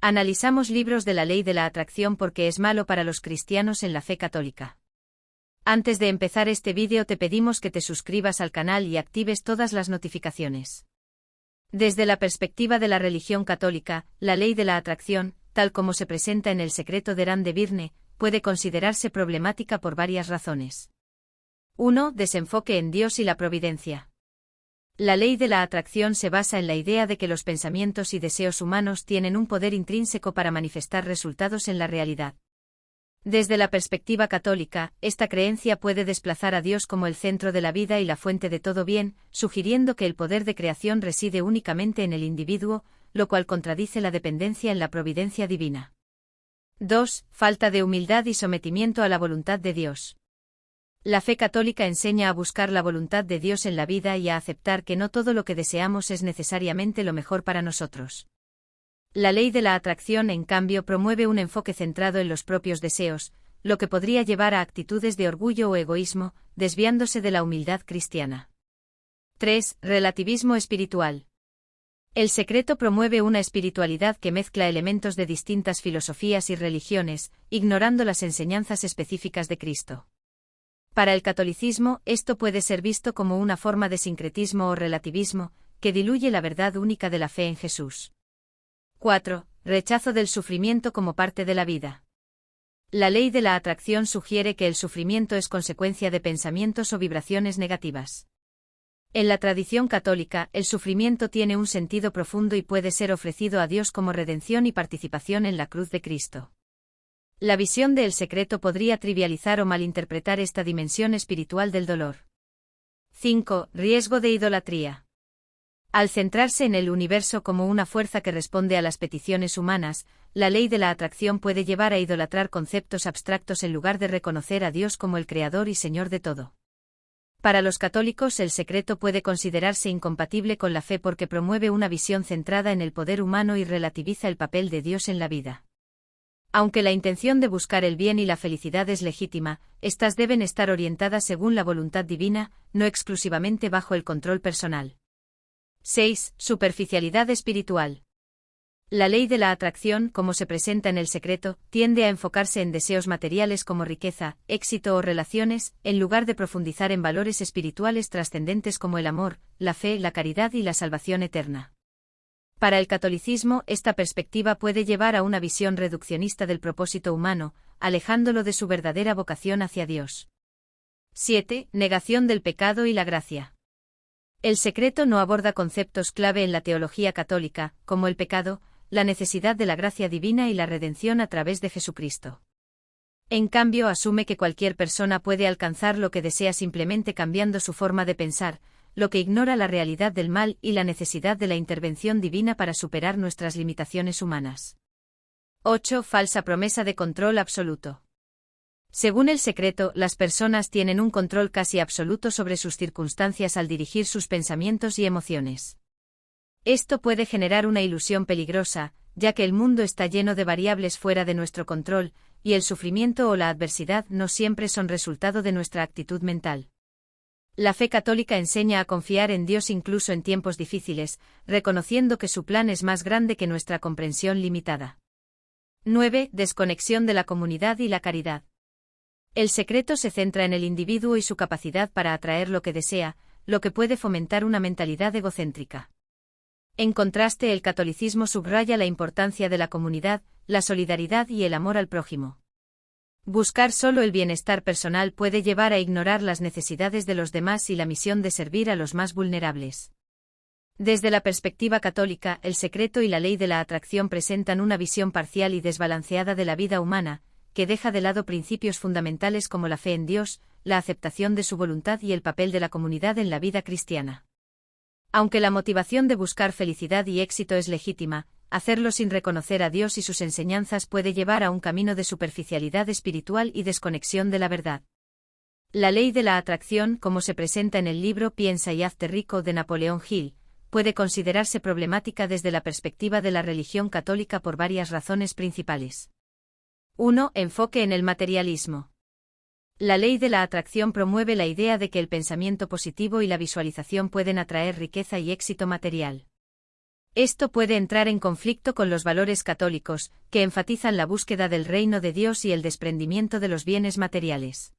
Analizamos libros de la ley de la atracción porque es malo para los cristianos en la fe católica. Antes de empezar este vídeo te pedimos que te suscribas al canal y actives todas las notificaciones. Desde la perspectiva de la religión católica, la ley de la atracción, tal como se presenta en El secreto de Eran de Virne, puede considerarse problemática por varias razones. 1. Desenfoque en Dios y la providencia. La ley de la atracción se basa en la idea de que los pensamientos y deseos humanos tienen un poder intrínseco para manifestar resultados en la realidad. Desde la perspectiva católica, esta creencia puede desplazar a Dios como el centro de la vida y la fuente de todo bien, sugiriendo que el poder de creación reside únicamente en el individuo, lo cual contradice la dependencia en la providencia divina. 2. Falta de humildad y sometimiento a la voluntad de Dios. La fe católica enseña a buscar la voluntad de Dios en la vida y a aceptar que no todo lo que deseamos es necesariamente lo mejor para nosotros. La ley de la atracción, en cambio, promueve un enfoque centrado en los propios deseos, lo que podría llevar a actitudes de orgullo o egoísmo, desviándose de la humildad cristiana. 3. Relativismo espiritual. El secreto promueve una espiritualidad que mezcla elementos de distintas filosofías y religiones, ignorando las enseñanzas específicas de Cristo. Para el catolicismo, esto puede ser visto como una forma de sincretismo o relativismo, que diluye la verdad única de la fe en Jesús. 4. Rechazo del sufrimiento como parte de la vida. La ley de la atracción sugiere que el sufrimiento es consecuencia de pensamientos o vibraciones negativas. En la tradición católica, el sufrimiento tiene un sentido profundo y puede ser ofrecido a Dios como redención y participación en la cruz de Cristo. La visión de El secreto podría trivializar o malinterpretar esta dimensión espiritual del dolor. 5. Riesgo de idolatría. Al centrarse en el universo como una fuerza que responde a las peticiones humanas, la ley de la atracción puede llevar a idolatrar conceptos abstractos en lugar de reconocer a Dios como el creador y señor de todo. Para los católicos, El secreto puede considerarse incompatible con la fe porque promueve una visión centrada en el poder humano y relativiza el papel de Dios en la vida. Aunque la intención de buscar el bien y la felicidad es legítima, estas deben estar orientadas según la voluntad divina, no exclusivamente bajo el control personal. 6. Superficialidad espiritual. La ley de la atracción, como se presenta en El secreto, tiende a enfocarse en deseos materiales como riqueza, éxito o relaciones, en lugar de profundizar en valores espirituales trascendentes como el amor, la fe, la caridad y la salvación eterna. Para el catolicismo, esta perspectiva puede llevar a una visión reduccionista del propósito humano, alejándolo de su verdadera vocación hacia Dios. 7. Negación del pecado y la gracia. El secreto no aborda conceptos clave en la teología católica, como el pecado, la necesidad de la gracia divina y la redención a través de Jesucristo. En cambio, asume que cualquier persona puede alcanzar lo que desea simplemente cambiando su forma de pensar, lo que ignora la realidad del mal y la necesidad de la intervención divina para superar nuestras limitaciones humanas. 8. Falsa promesa de control absoluto. Según El secreto, las personas tienen un control casi absoluto sobre sus circunstancias al dirigir sus pensamientos y emociones. Esto puede generar una ilusión peligrosa, ya que el mundo está lleno de variables fuera de nuestro control, y el sufrimiento o la adversidad no siempre son resultado de nuestra actitud mental. La fe católica enseña a confiar en Dios incluso en tiempos difíciles, reconociendo que su plan es más grande que nuestra comprensión limitada. 9. Desconexión de la comunidad y la caridad. El secreto se centra en el individuo y su capacidad para atraer lo que desea, lo que puede fomentar una mentalidad egocéntrica. En contraste, el catolicismo subraya la importancia de la comunidad, la solidaridad y el amor al prójimo. Buscar solo el bienestar personal puede llevar a ignorar las necesidades de los demás y la misión de servir a los más vulnerables. Desde la perspectiva católica, El secreto y la ley de la atracción presentan una visión parcial y desbalanceada de la vida humana, que deja de lado principios fundamentales como la fe en Dios, la aceptación de su voluntad y el papel de la comunidad en la vida cristiana. Aunque la motivación de buscar felicidad y éxito es legítima, hacerlo sin reconocer a Dios y sus enseñanzas puede llevar a un camino de superficialidad espiritual y desconexión de la verdad. La ley de la atracción, como se presenta en el libro Piensa y hazte rico de Napoleón Hill, puede considerarse problemática desde la perspectiva de la religión católica por varias razones principales. 1. Enfoque en el materialismo. La ley de la atracción promueve la idea de que el pensamiento positivo y la visualización pueden atraer riqueza y éxito material. Esto puede entrar en conflicto con los valores católicos, que enfatizan la búsqueda del reino de Dios y el desprendimiento de los bienes materiales.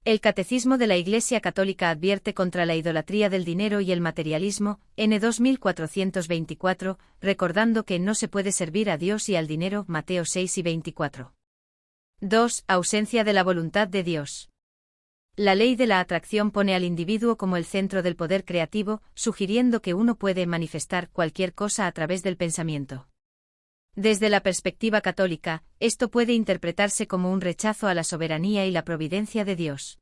El Catecismo de la Iglesia Católica advierte contra la idolatría del dinero y el materialismo, N 2424, recordando que no se puede servir a Dios y al dinero, Mateo 6 y 24. 2. Ausencia de la voluntad de Dios. La ley de la atracción pone al individuo como el centro del poder creativo, sugiriendo que uno puede manifestar cualquier cosa a través del pensamiento. Desde la perspectiva católica, esto puede interpretarse como un rechazo a la soberanía y la providencia de Dios.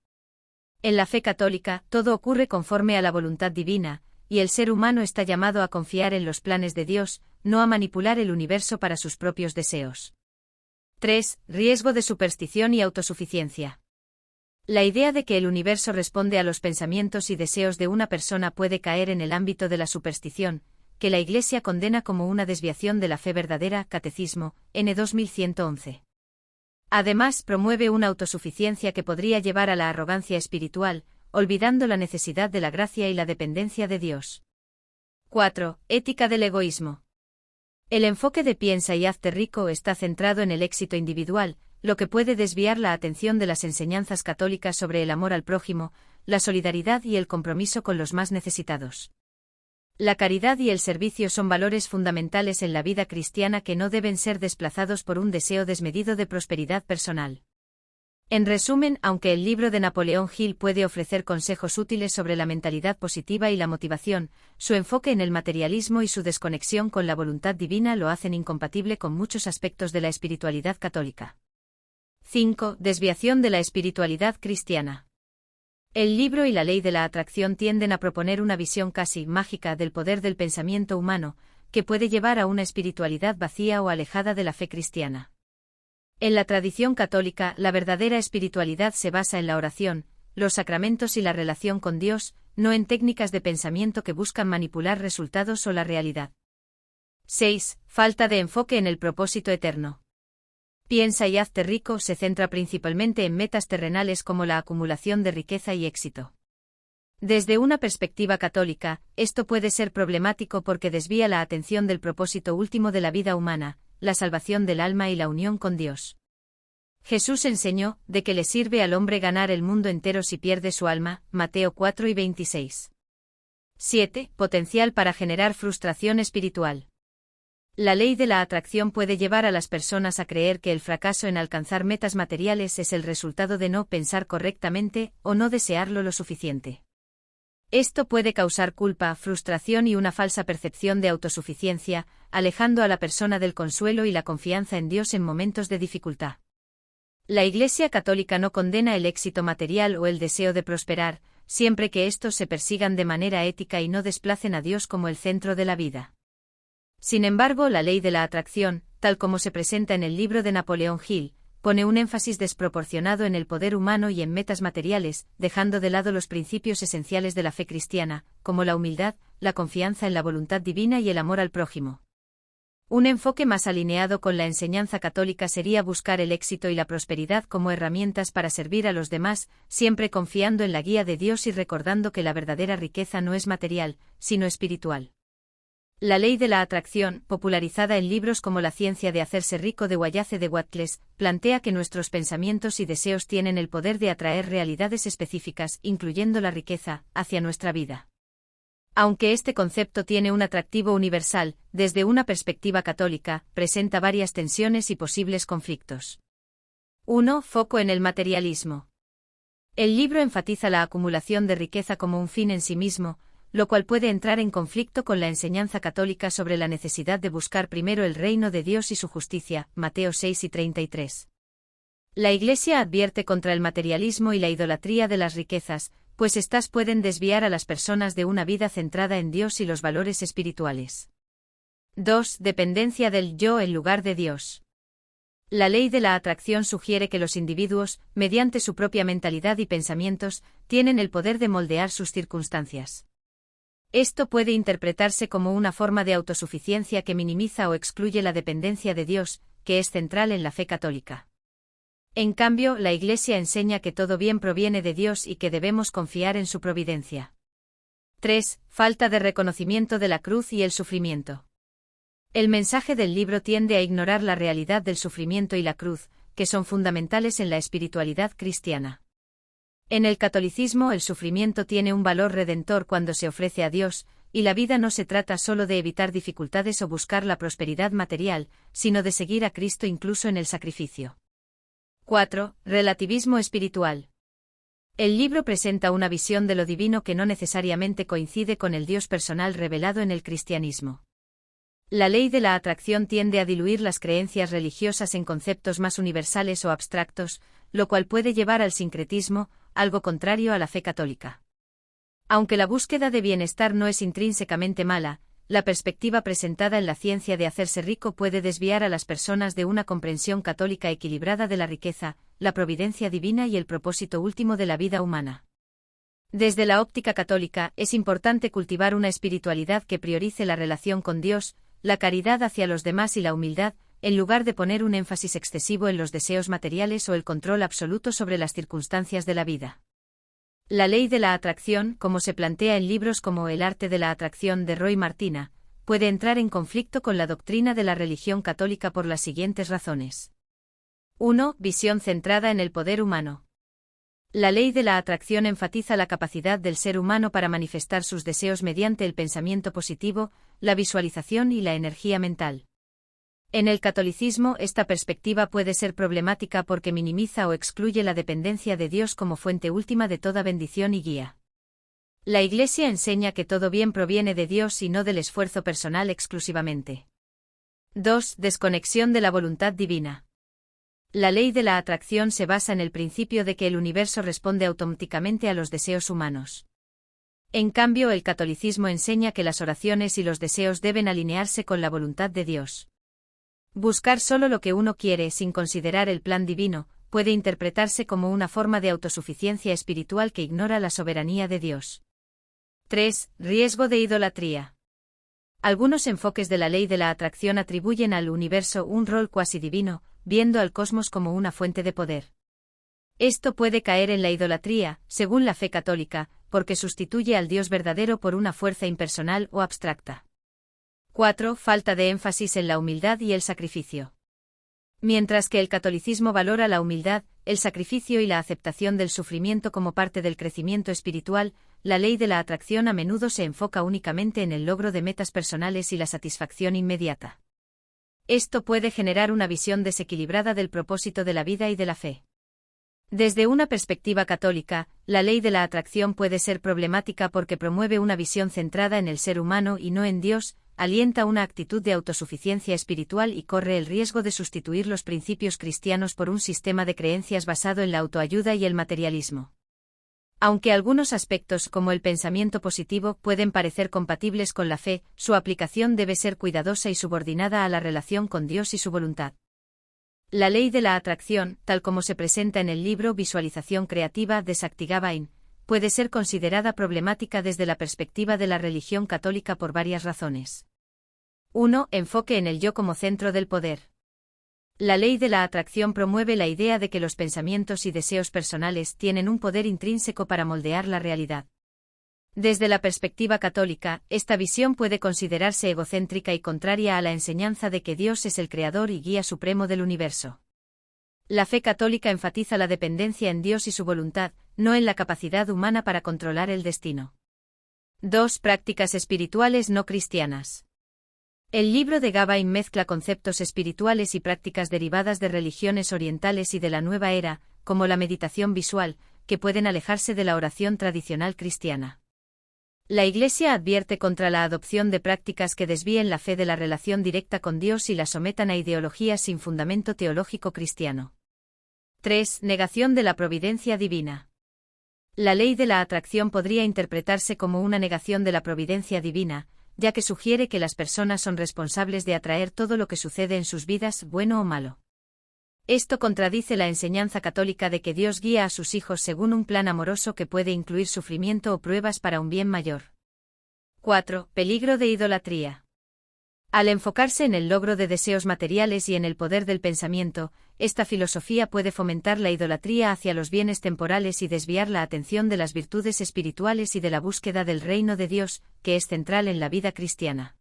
En la fe católica, todo ocurre conforme a la voluntad divina, y el ser humano está llamado a confiar en los planes de Dios, no a manipular el universo para sus propios deseos. 3. Riesgo de superstición y autosuficiencia. La idea de que el universo responde a los pensamientos y deseos de una persona puede caer en el ámbito de la superstición, que la Iglesia condena como una desviación de la fe verdadera, Catecismo, N 2111. Además, promueve una autosuficiencia que podría llevar a la arrogancia espiritual, olvidando la necesidad de la gracia y la dependencia de Dios. 4. Ética del egoísmo. El enfoque de piensa y hazte rico está centrado en el éxito individual, lo que puede desviar la atención de las enseñanzas católicas sobre el amor al prójimo, la solidaridad y el compromiso con los más necesitados. La caridad y el servicio son valores fundamentales en la vida cristiana que no deben ser desplazados por un deseo desmedido de prosperidad personal. En resumen, aunque el libro de Napoleón Hill puede ofrecer consejos útiles sobre la mentalidad positiva y la motivación, su enfoque en el materialismo y su desconexión con la voluntad divina lo hacen incompatible con muchos aspectos de la espiritualidad católica. 5. Desviación de la espiritualidad cristiana. El libro y la ley de la atracción tienden a proponer una visión casi mágica del poder del pensamiento humano, que puede llevar a una espiritualidad vacía o alejada de la fe cristiana. En la tradición católica, la verdadera espiritualidad se basa en la oración, los sacramentos y la relación con Dios, no en técnicas de pensamiento que buscan manipular resultados o la realidad. 6. Falta de enfoque en el propósito eterno. Piensa y hazte rico se centra principalmente en metas terrenales como la acumulación de riqueza y éxito. Desde una perspectiva católica, esto puede ser problemático porque desvía la atención del propósito último de la vida humana, la salvación del alma y la unión con Dios. Jesús enseñó, de que le sirve al hombre ganar el mundo entero si pierde su alma, Mateo 4 y 26. 7. Potencial para generar frustración espiritual. La ley de la atracción puede llevar a las personas a creer que el fracaso en alcanzar metas materiales es el resultado de no pensar correctamente o no desearlo lo suficiente. Esto puede causar culpa, frustración y una falsa percepción de autosuficiencia, alejando a la persona del consuelo y la confianza en Dios en momentos de dificultad. La Iglesia Católica no condena el éxito material o el deseo de prosperar, siempre que estos se persigan de manera ética y no desplacen a Dios como el centro de la vida. Sin embargo, la ley de la atracción, tal como se presenta en el libro de Napoleón Hill, pone un énfasis desproporcionado en el poder humano y en metas materiales, dejando de lado los principios esenciales de la fe cristiana, como la humildad, la confianza en la voluntad divina y el amor al prójimo. Un enfoque más alineado con la enseñanza católica sería buscar el éxito y la prosperidad como herramientas para servir a los demás, siempre confiando en la guía de Dios y recordando que la verdadera riqueza no es material, sino espiritual. La ley de la atracción, popularizada en libros como La ciencia de hacerse rico de Wallace de Wattles, plantea que nuestros pensamientos y deseos tienen el poder de atraer realidades específicas, incluyendo la riqueza, hacia nuestra vida. Aunque este concepto tiene un atractivo universal, desde una perspectiva católica, presenta varias tensiones y posibles conflictos. 1. Foco en el materialismo. El libro enfatiza la acumulación de riqueza como un fin en sí mismo, lo cual puede entrar en conflicto con la enseñanza católica sobre la necesidad de buscar primero el reino de Dios y su justicia, Mateo 6 y 33. La Iglesia advierte contra el materialismo y la idolatría de las riquezas, pues éstas pueden desviar a las personas de una vida centrada en Dios y los valores espirituales. 2. Dependencia del yo en lugar de Dios. La ley de la atracción sugiere que los individuos, mediante su propia mentalidad y pensamientos, tienen el poder de moldear sus circunstancias. Esto puede interpretarse como una forma de autosuficiencia que minimiza o excluye la dependencia de Dios, que es central en la fe católica. En cambio, la Iglesia enseña que todo bien proviene de Dios y que debemos confiar en su providencia. 3. Falta de reconocimiento de la cruz y el sufrimiento. El mensaje del libro tiende a ignorar la realidad del sufrimiento y la cruz, que son fundamentales en la espiritualidad cristiana. En el catolicismo el sufrimiento tiene un valor redentor cuando se ofrece a Dios, y la vida no se trata solo de evitar dificultades o buscar la prosperidad material, sino de seguir a Cristo incluso en el sacrificio. 4. Relativismo espiritual. El libro presenta una visión de lo divino que no necesariamente coincide con el Dios personal revelado en el cristianismo. La ley de la atracción tiende a diluir las creencias religiosas en conceptos más universales o abstractos, lo cual puede llevar al sincretismo, algo contrario a la fe católica. Aunque la búsqueda de bienestar no es intrínsecamente mala, la perspectiva presentada en la ciencia de hacerse rico puede desviar a las personas de una comprensión católica equilibrada de la riqueza, la providencia divina y el propósito último de la vida humana. Desde la óptica católica, es importante cultivar una espiritualidad que priorice la relación con Dios, la caridad hacia los demás y la humildad, en lugar de poner un énfasis excesivo en los deseos materiales o el control absoluto sobre las circunstancias de la vida. La ley de la atracción, como se plantea en libros como El arte de la atracción de Roy Martina, puede entrar en conflicto con la doctrina de la religión católica por las siguientes razones. 1. Visión centrada en el poder humano. La ley de la atracción enfatiza la capacidad del ser humano para manifestar sus deseos mediante el pensamiento positivo, la visualización y la energía mental. En el catolicismo, esta perspectiva puede ser problemática porque minimiza o excluye la dependencia de Dios como fuente última de toda bendición y guía. La Iglesia enseña que todo bien proviene de Dios y no del esfuerzo personal exclusivamente. 2. Desconexión de la voluntad divina. La ley de la atracción se basa en el principio de que el universo responde automáticamente a los deseos humanos. En cambio, el catolicismo enseña que las oraciones y los deseos deben alinearse con la voluntad de Dios. Buscar solo lo que uno quiere sin considerar el plan divino, puede interpretarse como una forma de autosuficiencia espiritual que ignora la soberanía de Dios. 3. Riesgo de idolatría. Algunos enfoques de la ley de la atracción atribuyen al universo un rol cuasi divino, viendo al cosmos como una fuente de poder. Esto puede caer en la idolatría, según la fe católica, porque sustituye al Dios verdadero por una fuerza impersonal o abstracta. 4. Falta de énfasis en la humildad y el sacrificio. Mientras que el catolicismo valora la humildad, el sacrificio y la aceptación del sufrimiento como parte del crecimiento espiritual, la ley de la atracción a menudo se enfoca únicamente en el logro de metas personales y la satisfacción inmediata. Esto puede generar una visión desequilibrada del propósito de la vida y de la fe. Desde una perspectiva católica, la ley de la atracción puede ser problemática porque promueve una visión centrada en el ser humano y no en Dios, alienta una actitud de autosuficiencia espiritual y corre el riesgo de sustituir los principios cristianos por un sistema de creencias basado en la autoayuda y el materialismo. Aunque algunos aspectos como el pensamiento positivo pueden parecer compatibles con la fe, su aplicación debe ser cuidadosa y subordinada a la relación con Dios y su voluntad. La ley de la atracción, tal como se presenta en el libro Visualización Creativa de Shakti Gawain, puede ser considerada problemática desde la perspectiva de la religión católica por varias razones. 1. Enfoque en el yo como centro del poder. La ley de la atracción promueve la idea de que los pensamientos y deseos personales tienen un poder intrínseco para moldear la realidad. Desde la perspectiva católica, esta visión puede considerarse egocéntrica y contraria a la enseñanza de que Dios es el creador y guía supremo del universo. La fe católica enfatiza la dependencia en Dios y su voluntad, no en la capacidad humana para controlar el destino. 2. Prácticas espirituales no cristianas. El libro de Gawain mezcla conceptos espirituales y prácticas derivadas de religiones orientales y de la nueva era, como la meditación visual, que pueden alejarse de la oración tradicional cristiana. La Iglesia advierte contra la adopción de prácticas que desvíen la fe de la relación directa con Dios y la sometan a ideologías sin fundamento teológico cristiano. 3. Negación de la providencia divina. La ley de la atracción podría interpretarse como una negación de la providencia divina, ya que sugiere que las personas son responsables de atraer todo lo que sucede en sus vidas, bueno o malo. Esto contradice la enseñanza católica de que Dios guía a sus hijos según un plan amoroso que puede incluir sufrimiento o pruebas para un bien mayor. 4. Peligro de idolatría. Al enfocarse en el logro de deseos materiales y en el poder del pensamiento, esta filosofía puede fomentar la idolatría hacia los bienes temporales y desviar la atención de las virtudes espirituales y de la búsqueda del reino de Dios, que es central en la vida cristiana.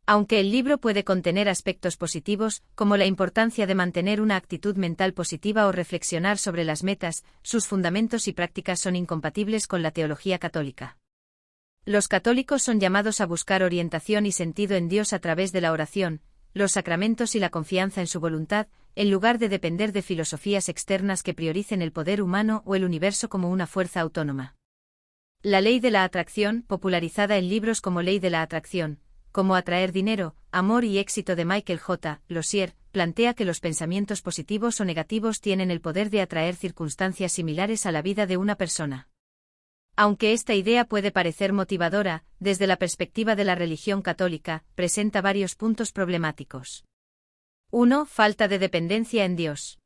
Aunque el libro puede contener aspectos positivos, como la importancia de mantener una actitud mental positiva o reflexionar sobre las metas, sus fundamentos y prácticas son incompatibles con la teología católica. Los católicos son llamados a buscar orientación y sentido en Dios a través de la oración, los sacramentos y la confianza en su voluntad, en lugar de depender de filosofías externas que prioricen el poder humano o el universo como una fuerza autónoma. La ley de la atracción, popularizada en libros como Ley de la Atracción, como Atraer dinero, amor y éxito de Michael J. Lozier, plantea que los pensamientos positivos o negativos tienen el poder de atraer circunstancias similares a la vida de una persona. Aunque esta idea puede parecer motivadora, desde la perspectiva de la religión católica, presenta varios puntos problemáticos. 1. Falta de dependencia en Dios.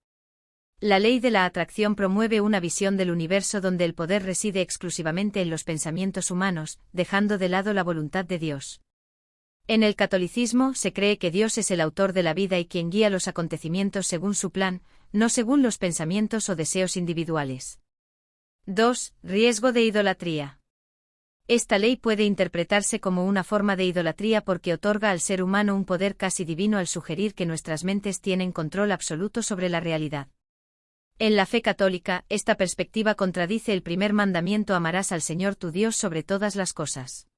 La ley de la atracción promueve una visión del universo donde el poder reside exclusivamente en los pensamientos humanos, dejando de lado la voluntad de Dios. En el catolicismo se cree que Dios es el autor de la vida y quien guía los acontecimientos según su plan, no según los pensamientos o deseos individuales. 2. Riesgo de idolatría. Esta ley puede interpretarse como una forma de idolatría porque otorga al ser humano un poder casi divino al sugerir que nuestras mentes tienen control absoluto sobre la realidad. En la fe católica, esta perspectiva contradice el primer mandamiento: amarás al Señor tu Dios sobre todas las cosas.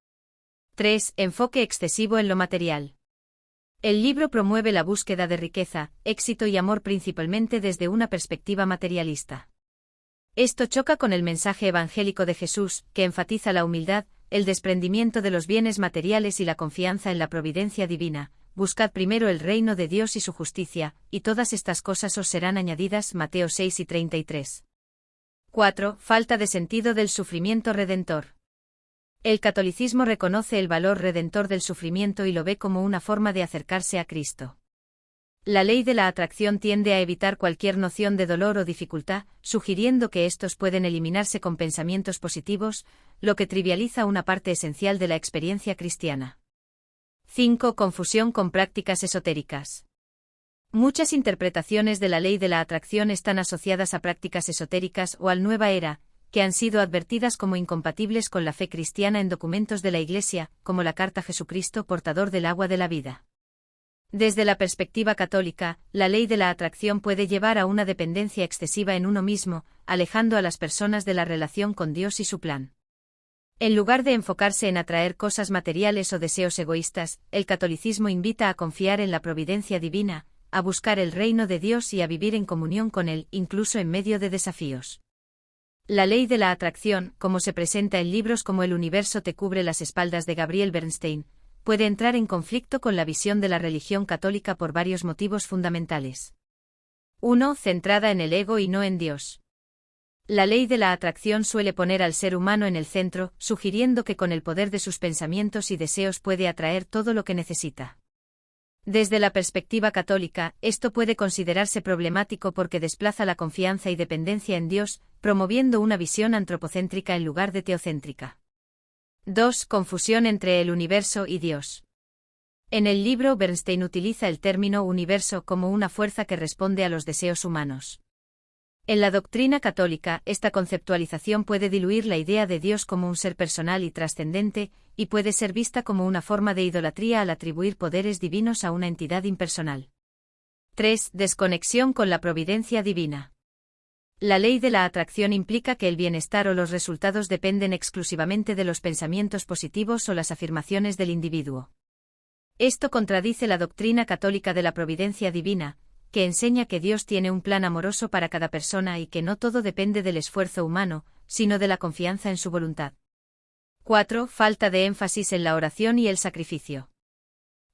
3. Enfoque excesivo en lo material. El libro promueve la búsqueda de riqueza, éxito y amor principalmente desde una perspectiva materialista. Esto choca con el mensaje evangélico de Jesús, que enfatiza la humildad, el desprendimiento de los bienes materiales y la confianza en la providencia divina. Buscad primero el reino de Dios y su justicia, y todas estas cosas os serán añadidas. Mateo 6:33. 4. Falta de sentido del sufrimiento redentor. El catolicismo reconoce el valor redentor del sufrimiento y lo ve como una forma de acercarse a Cristo. La ley de la atracción tiende a evitar cualquier noción de dolor o dificultad, sugiriendo que estos pueden eliminarse con pensamientos positivos, lo que trivializa una parte esencial de la experiencia cristiana. 5. Confusión con prácticas esotéricas. Muchas interpretaciones de la ley de la atracción están asociadas a prácticas esotéricas o al Nueva Era, que han sido advertidas como incompatibles con la fe cristiana en documentos de la Iglesia, como la Carta Jesucristo portador del agua de la vida. Desde la perspectiva católica, la ley de la atracción puede llevar a una dependencia excesiva en uno mismo, alejando a las personas de la relación con Dios y su plan. En lugar de enfocarse en atraer cosas materiales o deseos egoístas, el catolicismo invita a confiar en la providencia divina, a buscar el reino de Dios y a vivir en comunión con Él, incluso en medio de desafíos. La ley de la atracción, como se presenta en libros como El universo te cubre las espaldas de Gabriel Bernstein, puede entrar en conflicto con la visión de la religión católica por varios motivos fundamentales. 1. Centrada en el ego y no en Dios. La ley de la atracción suele poner al ser humano en el centro, sugiriendo que con el poder de sus pensamientos y deseos puede atraer todo lo que necesita. Desde la perspectiva católica, esto puede considerarse problemático porque desplaza la confianza y dependencia en Dios, promoviendo una visión antropocéntrica en lugar de teocéntrica. 2. Confusión entre el universo y Dios. En el libro Bernstein utiliza el término universo como una fuerza que responde a los deseos humanos. En la doctrina católica, esta conceptualización puede diluir la idea de Dios como un ser personal y trascendente, y puede ser vista como una forma de idolatría al atribuir poderes divinos a una entidad impersonal. 3. Desconexión con la providencia divina. La ley de la atracción implica que el bienestar o los resultados dependen exclusivamente de los pensamientos positivos o las afirmaciones del individuo. Esto contradice la doctrina católica de la providencia divina, que enseña que Dios tiene un plan amoroso para cada persona y que no todo depende del esfuerzo humano, sino de la confianza en su voluntad. 4. Falta de énfasis en la oración y el sacrificio.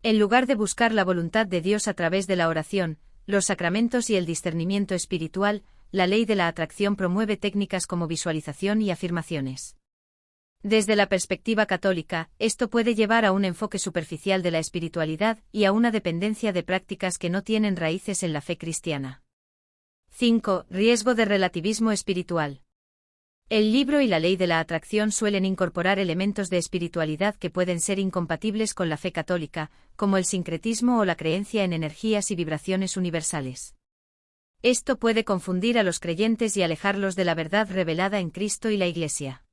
En lugar de buscar la voluntad de Dios a través de la oración, los sacramentos y el discernimiento espiritual, la ley de la atracción promueve técnicas como visualización y afirmaciones. Desde la perspectiva católica, esto puede llevar a un enfoque superficial de la espiritualidad y a una dependencia de prácticas que no tienen raíces en la fe cristiana. 5. Riesgo de relativismo espiritual. El libro y la ley de la atracción suelen incorporar elementos de espiritualidad que pueden ser incompatibles con la fe católica, como el sincretismo o la creencia en energías y vibraciones universales. Esto puede confundir a los creyentes y alejarlos de la verdad revelada en Cristo y la Iglesia.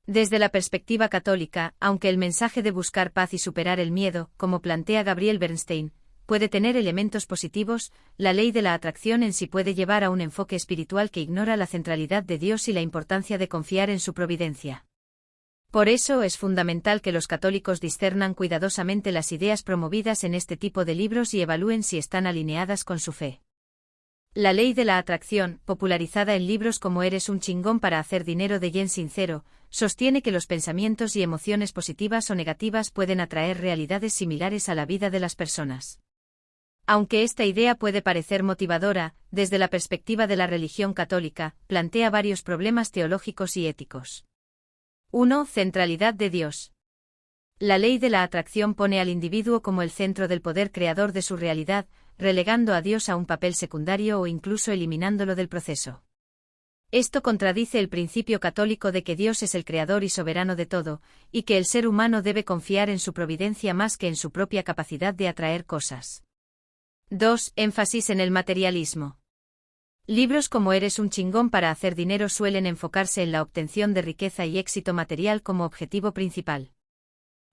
Desde la perspectiva católica, aunque el mensaje de buscar paz y superar el miedo, como plantea Gabriel Bernstein, puede tener elementos positivos, la ley de la atracción en sí puede llevar a un enfoque espiritual que ignora la centralidad de Dios y la importancia de confiar en su providencia. Por eso es fundamental que los católicos discernan cuidadosamente las ideas promovidas en este tipo de libros y evalúen si están alineadas con su fe. La ley de la atracción, popularizada en libros como Eres un chingón para hacer dinero de Jen Sincero, sostiene que los pensamientos y emociones positivas o negativas pueden atraer realidades similares a la vida de las personas. Aunque esta idea puede parecer motivadora, desde la perspectiva de la religión católica, plantea varios problemas teológicos y éticos. 1. Centralidad de Dios. La ley de la atracción pone al individuo como el centro del poder creador de su realidad, relegando a Dios a un papel secundario o incluso eliminándolo del proceso. Esto contradice el principio católico de que Dios es el creador y soberano de todo, y que el ser humano debe confiar en su providencia más que en su propia capacidad de atraer cosas. 2. Énfasis en el materialismo. Libros como Eres un chingón para hacer dinero suelen enfocarse en la obtención de riqueza y éxito material como objetivo principal.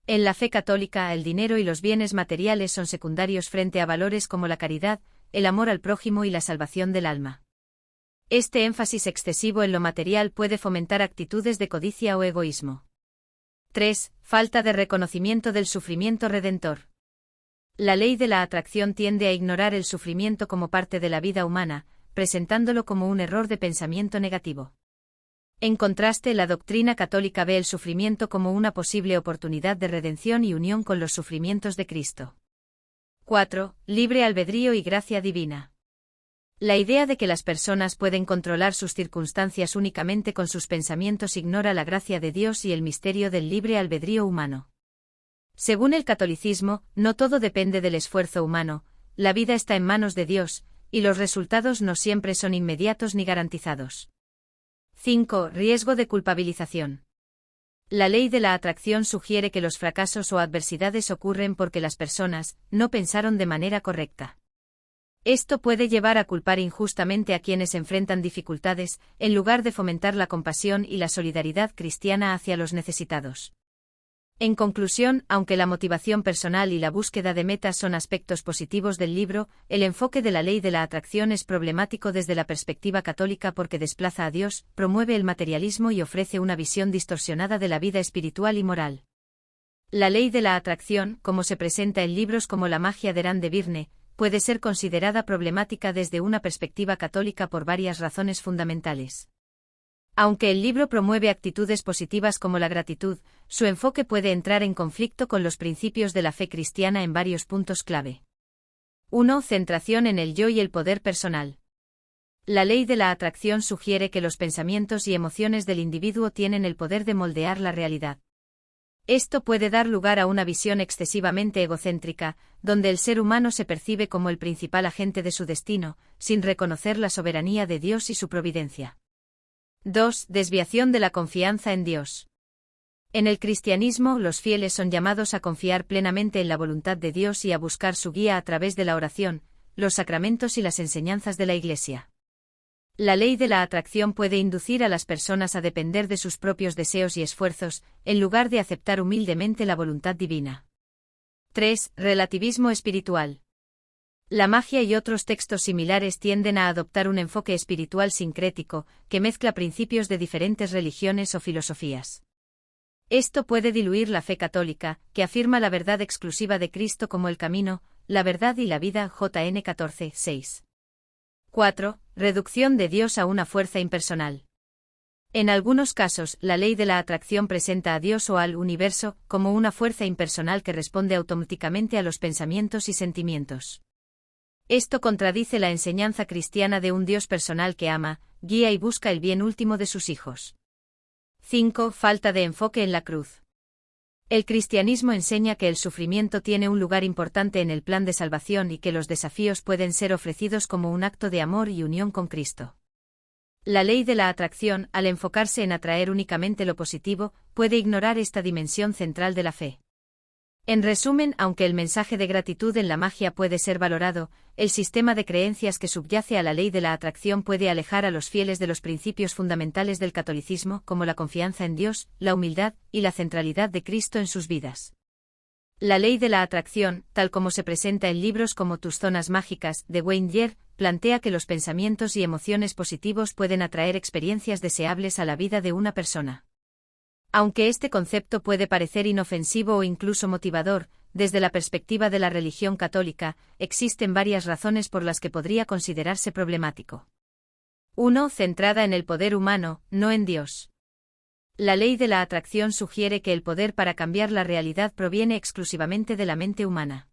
En la fe católica, el dinero y los bienes materiales son secundarios frente a valores como la caridad, el amor al prójimo y la salvación del alma. Este énfasis excesivo en lo material puede fomentar actitudes de codicia o egoísmo. 3. Falta de reconocimiento del sufrimiento redentor. La ley de la atracción tiende a ignorar el sufrimiento como parte de la vida humana, presentándolo como un error de pensamiento negativo. En contraste, la doctrina católica ve el sufrimiento como una posible oportunidad de redención y unión con los sufrimientos de Cristo. 4. Libre albedrío y gracia divina. La idea de que las personas pueden controlar sus circunstancias únicamente con sus pensamientos ignora la gracia de Dios y el misterio del libre albedrío humano. Según el catolicismo, no todo depende del esfuerzo humano, la vida está en manos de Dios, y los resultados no siempre son inmediatos ni garantizados. 5. Riesgo de culpabilización. La ley de la atracción sugiere que los fracasos o adversidades ocurren porque las personas no pensaron de manera correcta. Esto puede llevar a culpar injustamente a quienes enfrentan dificultades, en lugar de fomentar la compasión y la solidaridad cristiana hacia los necesitados. En conclusión, aunque la motivación personal y la búsqueda de metas son aspectos positivos del libro, el enfoque de la ley de la atracción es problemático desde la perspectiva católica porque desplaza a Dios, promueve el materialismo y ofrece una visión distorsionada de la vida espiritual y moral. La ley de la atracción, como se presenta en libros como La magia de Rand de Virne, puede ser considerada problemática desde una perspectiva católica por varias razones fundamentales. Aunque el libro promueve actitudes positivas como la gratitud, su enfoque puede entrar en conflicto con los principios de la fe cristiana en varios puntos clave. 1. Centración en el yo y el poder personal. La ley de la atracción sugiere que los pensamientos y emociones del individuo tienen el poder de moldear la realidad. Esto puede dar lugar a una visión excesivamente egocéntrica, donde el ser humano se percibe como el principal agente de su destino, sin reconocer la soberanía de Dios y su providencia. 2. Desviación de la confianza en Dios. En el cristianismo, los fieles son llamados a confiar plenamente en la voluntad de Dios y a buscar su guía a través de la oración, los sacramentos y las enseñanzas de la Iglesia. La ley de la atracción puede inducir a las personas a depender de sus propios deseos y esfuerzos, en lugar de aceptar humildemente la voluntad divina. 3. Relativismo espiritual. La magia y otros textos similares tienden a adoptar un enfoque espiritual sincrético, que mezcla principios de diferentes religiones o filosofías. Esto puede diluir la fe católica, que afirma la verdad exclusiva de Cristo como el camino, la verdad y la vida. JN 14, 6. 4. Reducción de Dios a una fuerza impersonal. En algunos casos, la ley de la atracción presenta a Dios o al universo como una fuerza impersonal que responde automáticamente a los pensamientos y sentimientos. Esto contradice la enseñanza cristiana de un Dios personal que ama, guía y busca el bien último de sus hijos. 5. Falta de enfoque en la cruz. El cristianismo enseña que el sufrimiento tiene un lugar importante en el plan de salvación y que los desafíos pueden ser ofrecidos como un acto de amor y unión con Cristo. La ley de la atracción, al enfocarse en atraer únicamente lo positivo, puede ignorar esta dimensión central de la fe. En resumen, aunque el mensaje de gratitud en la magia puede ser valorado, el sistema de creencias que subyace a la ley de la atracción puede alejar a los fieles de los principios fundamentales del catolicismo, como la confianza en Dios, la humildad y la centralidad de Cristo en sus vidas. La ley de la atracción, tal como se presenta en libros como Tus zonas mágicas, de Wayne Dyer, plantea que los pensamientos y emociones positivos pueden atraer experiencias deseables a la vida de una persona. Aunque este concepto puede parecer inofensivo o incluso motivador, desde la perspectiva de la religión católica, existen varias razones por las que podría considerarse problemático. 1. Centrada en el poder humano, no en Dios. La ley de la atracción sugiere que el poder para cambiar la realidad proviene exclusivamente de la mente humana.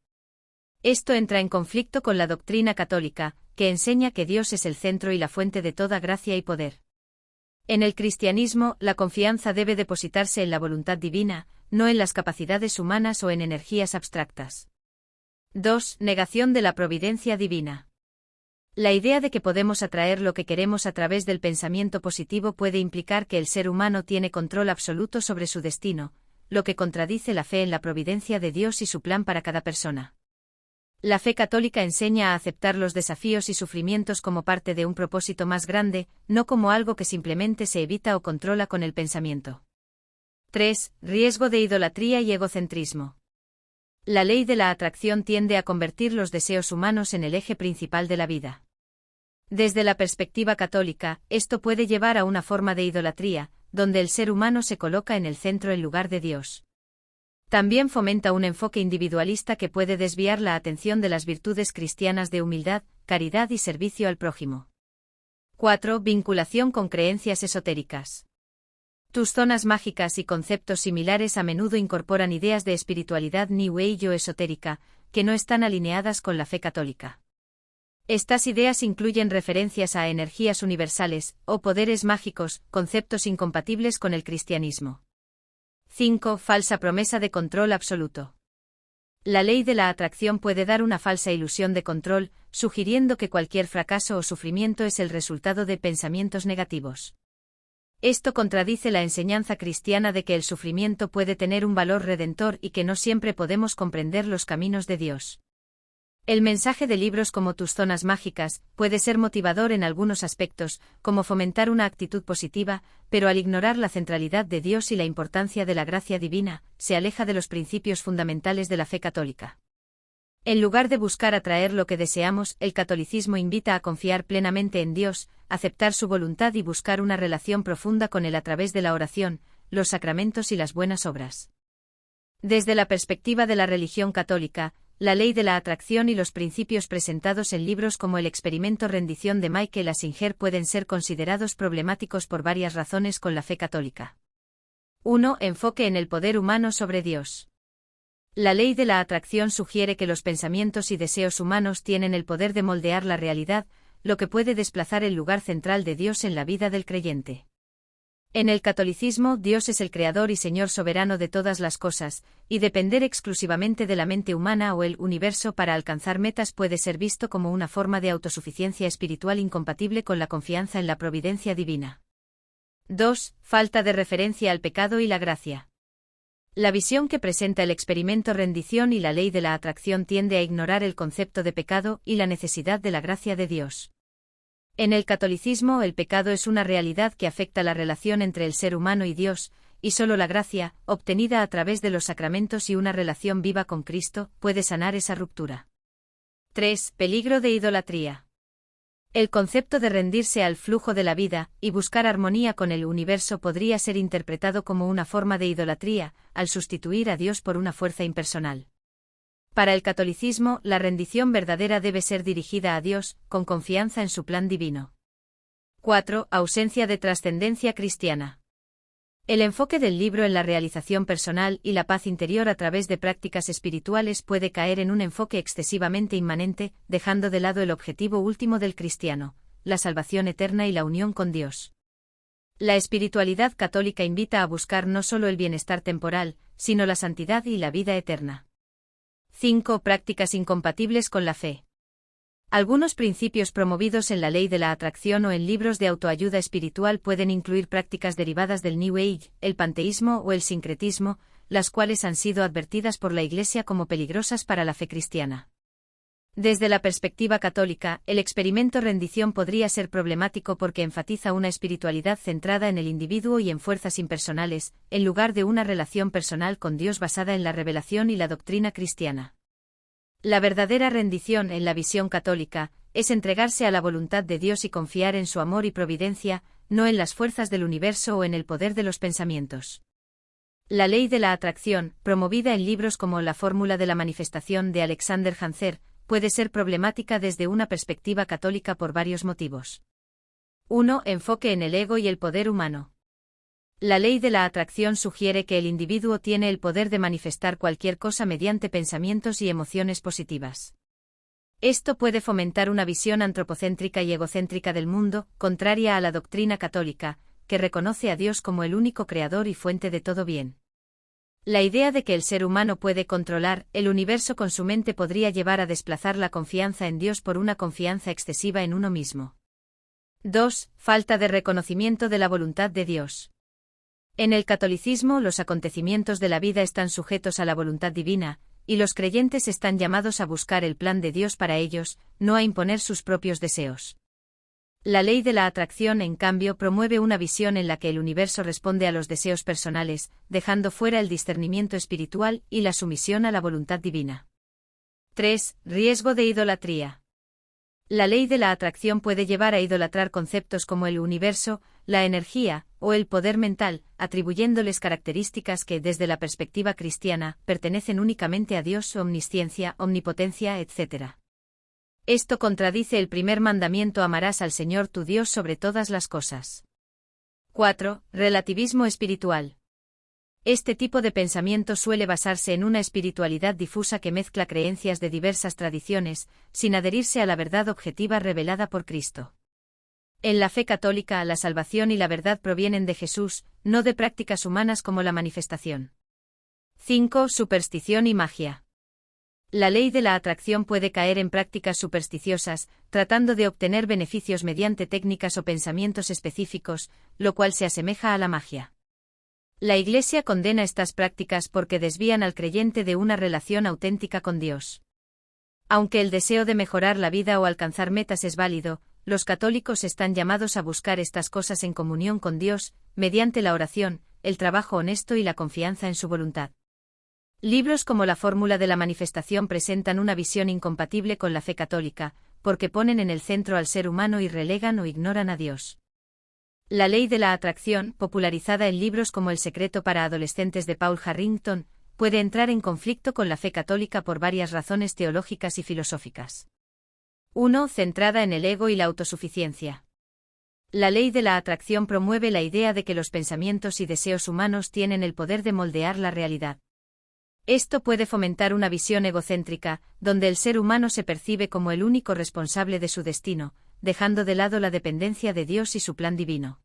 Esto entra en conflicto con la doctrina católica, que enseña que Dios es el centro y la fuente de toda gracia y poder. En el cristianismo, la confianza debe depositarse en la voluntad divina, no en las capacidades humanas o en energías abstractas. 2. Negación de la providencia divina. La idea de que podemos atraer lo que queremos a través del pensamiento positivo puede implicar que el ser humano tiene control absoluto sobre su destino, lo que contradice la fe en la providencia de Dios y su plan para cada persona. La fe católica enseña a aceptar los desafíos y sufrimientos como parte de un propósito más grande, no como algo que simplemente se evita o controla con el pensamiento. 3. Riesgo de idolatría y egocentrismo. La ley de la atracción tiende a convertir los deseos humanos en el eje principal de la vida. Desde la perspectiva católica, esto puede llevar a una forma de idolatría, donde el ser humano se coloca en el centro en lugar de Dios. También fomenta un enfoque individualista que puede desviar la atención de las virtudes cristianas de humildad, caridad y servicio al prójimo. 4. Vinculación con creencias esotéricas. Tus zonas mágicas y conceptos similares a menudo incorporan ideas de espiritualidad New Age o esotérica, que no están alineadas con la fe católica. Estas ideas incluyen referencias a energías universales, o poderes mágicos, conceptos incompatibles con el cristianismo. 5. Falsa promesa de control absoluto. La ley de la atracción puede dar una falsa ilusión de control, sugiriendo que cualquier fracaso o sufrimiento es el resultado de pensamientos negativos. Esto contradice la enseñanza cristiana de que el sufrimiento puede tener un valor redentor y que no siempre podemos comprender los caminos de Dios. El mensaje de libros como Tus zonas mágicas puede ser motivador en algunos aspectos, como fomentar una actitud positiva, pero al ignorar la centralidad de Dios y la importancia de la gracia divina, se aleja de los principios fundamentales de la fe católica. En lugar de buscar atraer lo que deseamos, el catolicismo invita a confiar plenamente en Dios, aceptar su voluntad y buscar una relación profunda con Él a través de la oración, los sacramentos y las buenas obras. Desde la perspectiva de la religión católica, la ley de la atracción y los principios presentados en libros como El experimento rendición de Michael Asinger pueden ser considerados problemáticos por varias razones con la fe católica. 1. Enfoque en el poder humano sobre Dios. La ley de la atracción sugiere que los pensamientos y deseos humanos tienen el poder de moldear la realidad, lo que puede desplazar el lugar central de Dios en la vida del creyente. En el catolicismo, Dios es el creador y Señor soberano de todas las cosas, y depender exclusivamente de la mente humana o el universo para alcanzar metas puede ser visto como una forma de autosuficiencia espiritual incompatible con la confianza en la providencia divina. 2. Falta de referencia al pecado y la gracia. La visión que presenta el experimento rendición y la ley de la atracción tiende a ignorar el concepto de pecado y la necesidad de la gracia de Dios. En el catolicismo, el pecado es una realidad que afecta la relación entre el ser humano y Dios, y solo la gracia, obtenida a través de los sacramentos y una relación viva con Cristo, puede sanar esa ruptura. 3. Peligro de idolatría. El concepto de rendirse al flujo de la vida y buscar armonía con el universo podría ser interpretado como una forma de idolatría, al sustituir a Dios por una fuerza impersonal. Para el catolicismo, la rendición verdadera debe ser dirigida a Dios, con confianza en su plan divino. 4. Ausencia de trascendencia cristiana. El enfoque del libro en la realización personal y la paz interior a través de prácticas espirituales puede caer en un enfoque excesivamente inmanente, dejando de lado el objetivo último del cristiano, la salvación eterna y la unión con Dios. La espiritualidad católica invita a buscar no solo el bienestar temporal, sino la santidad y la vida eterna. 5. Prácticas incompatibles con la fe. Algunos principios promovidos en la ley de la atracción o en libros de autoayuda espiritual pueden incluir prácticas derivadas del New Age, el panteísmo o el sincretismo, las cuales han sido advertidas por la Iglesia como peligrosas para la fe cristiana. Desde la perspectiva católica, el experimento rendición podría ser problemático porque enfatiza una espiritualidad centrada en el individuo y en fuerzas impersonales, en lugar de una relación personal con Dios basada en la revelación y la doctrina cristiana. La verdadera rendición en la visión católica es entregarse a la voluntad de Dios y confiar en su amor y providencia, no en las fuerzas del universo o en el poder de los pensamientos. La ley de la atracción, promovida en libros como La fórmula de la manifestación de Alexander Hanser, puede ser problemática desde una perspectiva católica por varios motivos. 1. Enfoque en el ego y el poder humano. La ley de la atracción sugiere que el individuo tiene el poder de manifestar cualquier cosa mediante pensamientos y emociones positivas. Esto puede fomentar una visión antropocéntrica y egocéntrica del mundo, contraria a la doctrina católica, que reconoce a Dios como el único creador y fuente de todo bien. La idea de que el ser humano puede controlar el universo con su mente podría llevar a desplazar la confianza en Dios por una confianza excesiva en uno mismo. 2. Falta de reconocimiento de la voluntad de Dios. En el catolicismo, los acontecimientos de la vida están sujetos a la voluntad divina, y los creyentes están llamados a buscar el plan de Dios para ellos, no a imponer sus propios deseos. La ley de la atracción, en cambio, promueve una visión en la que el universo responde a los deseos personales, dejando fuera el discernimiento espiritual y la sumisión a la voluntad divina. 3. Riesgo de idolatría. La ley de la atracción puede llevar a idolatrar conceptos como el universo, la energía, o el poder mental, atribuyéndoles características que, desde la perspectiva cristiana, pertenecen únicamente a Dios, omnisciencia, omnipotencia, etc. Esto contradice el primer mandamiento: amarás al Señor tu Dios sobre todas las cosas. 4. Relativismo espiritual. Este tipo de pensamiento suele basarse en una espiritualidad difusa que mezcla creencias de diversas tradiciones, sin adherirse a la verdad objetiva revelada por Cristo. En la fe católica, la salvación y la verdad provienen de Jesús, no de prácticas humanas como la manifestación. 5. Superstición y magia. La ley de la atracción puede caer en prácticas supersticiosas, tratando de obtener beneficios mediante técnicas o pensamientos específicos, lo cual se asemeja a la magia. La Iglesia condena estas prácticas porque desvían al creyente de una relación auténtica con Dios. Aunque el deseo de mejorar la vida o alcanzar metas es válido, los católicos están llamados a buscar estas cosas en comunión con Dios, mediante la oración, el trabajo honesto y la confianza en su voluntad. Libros como La fórmula de la manifestación presentan una visión incompatible con la fe católica, porque ponen en el centro al ser humano y relegan o ignoran a Dios. La ley de la atracción, popularizada en libros como El secreto para adolescentes de Paul Harrington, puede entrar en conflicto con la fe católica por varias razones teológicas y filosóficas. 1. Centrada en el ego y la autosuficiencia. La ley de la atracción promueve la idea de que los pensamientos y deseos humanos tienen el poder de moldear la realidad. Esto puede fomentar una visión egocéntrica, donde el ser humano se percibe como el único responsable de su destino, dejando de lado la dependencia de Dios y su plan divino.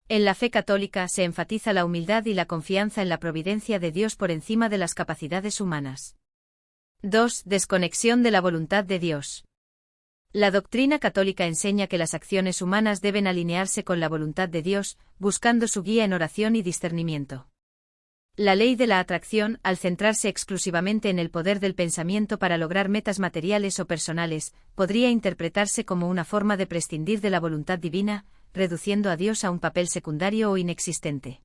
En la fe católica se enfatiza la humildad y la confianza en la providencia de Dios por encima de las capacidades humanas. 2. Desconexión de la voluntad de Dios. La doctrina católica enseña que las acciones humanas deben alinearse con la voluntad de Dios, buscando su guía en oración y discernimiento. La ley de la atracción, al centrarse exclusivamente en el poder del pensamiento para lograr metas materiales o personales, podría interpretarse como una forma de prescindir de la voluntad divina, reduciendo a Dios a un papel secundario o inexistente.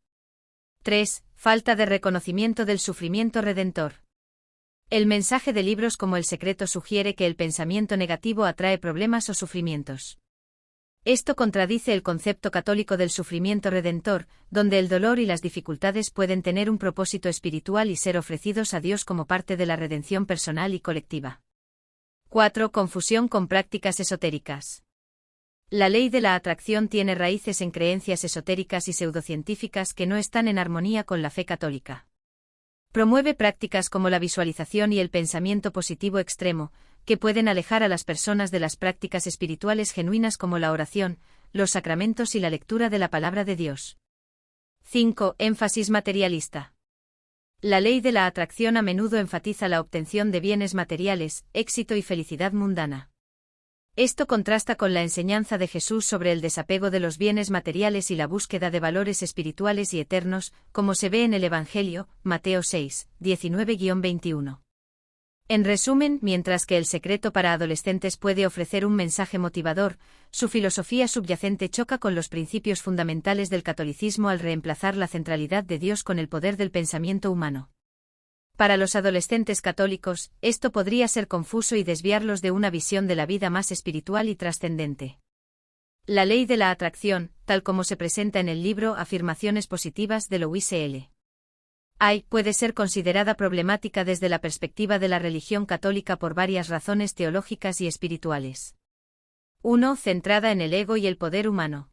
3. Falta de reconocimiento del sufrimiento redentor. El mensaje de libros como El secreto sugiere que el pensamiento negativo atrae problemas o sufrimientos. Esto contradice el concepto católico del sufrimiento redentor, donde el dolor y las dificultades pueden tener un propósito espiritual y ser ofrecidos a Dios como parte de la redención personal y colectiva. 4. Confusión con prácticas esotéricas. La ley de la atracción tiene raíces en creencias esotéricas y pseudocientíficas que no están en armonía con la fe católica. Promueve prácticas como la visualización y el pensamiento positivo extremo, que pueden alejar a las personas de las prácticas espirituales genuinas como la oración, los sacramentos y la lectura de la palabra de Dios. 5. Énfasis materialista. La ley de la atracción a menudo enfatiza la obtención de bienes materiales, éxito y felicidad mundana. Esto contrasta con la enseñanza de Jesús sobre el desapego de los bienes materiales y la búsqueda de valores espirituales y eternos, como se ve en el Evangelio, Mateo 6, 19-21. En resumen, mientras que El secreto para adolescentes puede ofrecer un mensaje motivador, su filosofía subyacente choca con los principios fundamentales del catolicismo al reemplazar la centralidad de Dios con el poder del pensamiento humano. Para los adolescentes católicos, esto podría ser confuso y desviarlos de una visión de la vida más espiritual y trascendente. La ley de la atracción, tal como se presenta en el libro Afirmaciones positivas de Louise L. Hay, puede ser considerada problemática desde la perspectiva de la religión católica por varias razones teológicas y espirituales. 1. Centrada en el ego y el poder humano.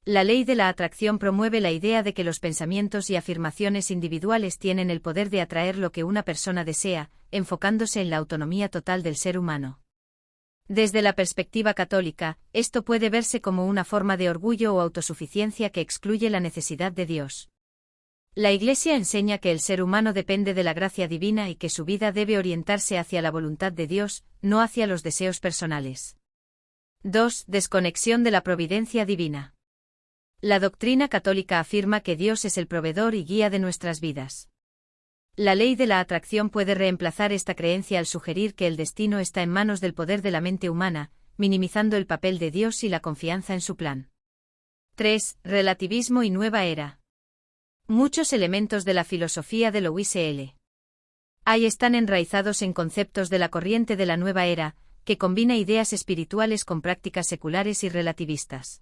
La ley de la atracción promueve la idea de que los pensamientos y afirmaciones individuales tienen el poder de atraer lo que una persona desea, enfocándose en la autonomía total del ser humano. Desde la perspectiva católica, esto puede verse como una forma de orgullo o autosuficiencia que excluye la necesidad de Dios. La Iglesia enseña que el ser humano depende de la gracia divina y que su vida debe orientarse hacia la voluntad de Dios, no hacia los deseos personales. 2. Desconexión de la providencia divina. La doctrina católica afirma que Dios es el proveedor y guía de nuestras vidas. La ley de la atracción puede reemplazar esta creencia al sugerir que el destino está en manos del poder de la mente humana, minimizando el papel de Dios y la confianza en su plan. 3. Relativismo y nueva era. Muchos elementos de la filosofía de Louise L. Hay están enraizados en conceptos de la corriente de la nueva era, que combina ideas espirituales con prácticas seculares y relativistas.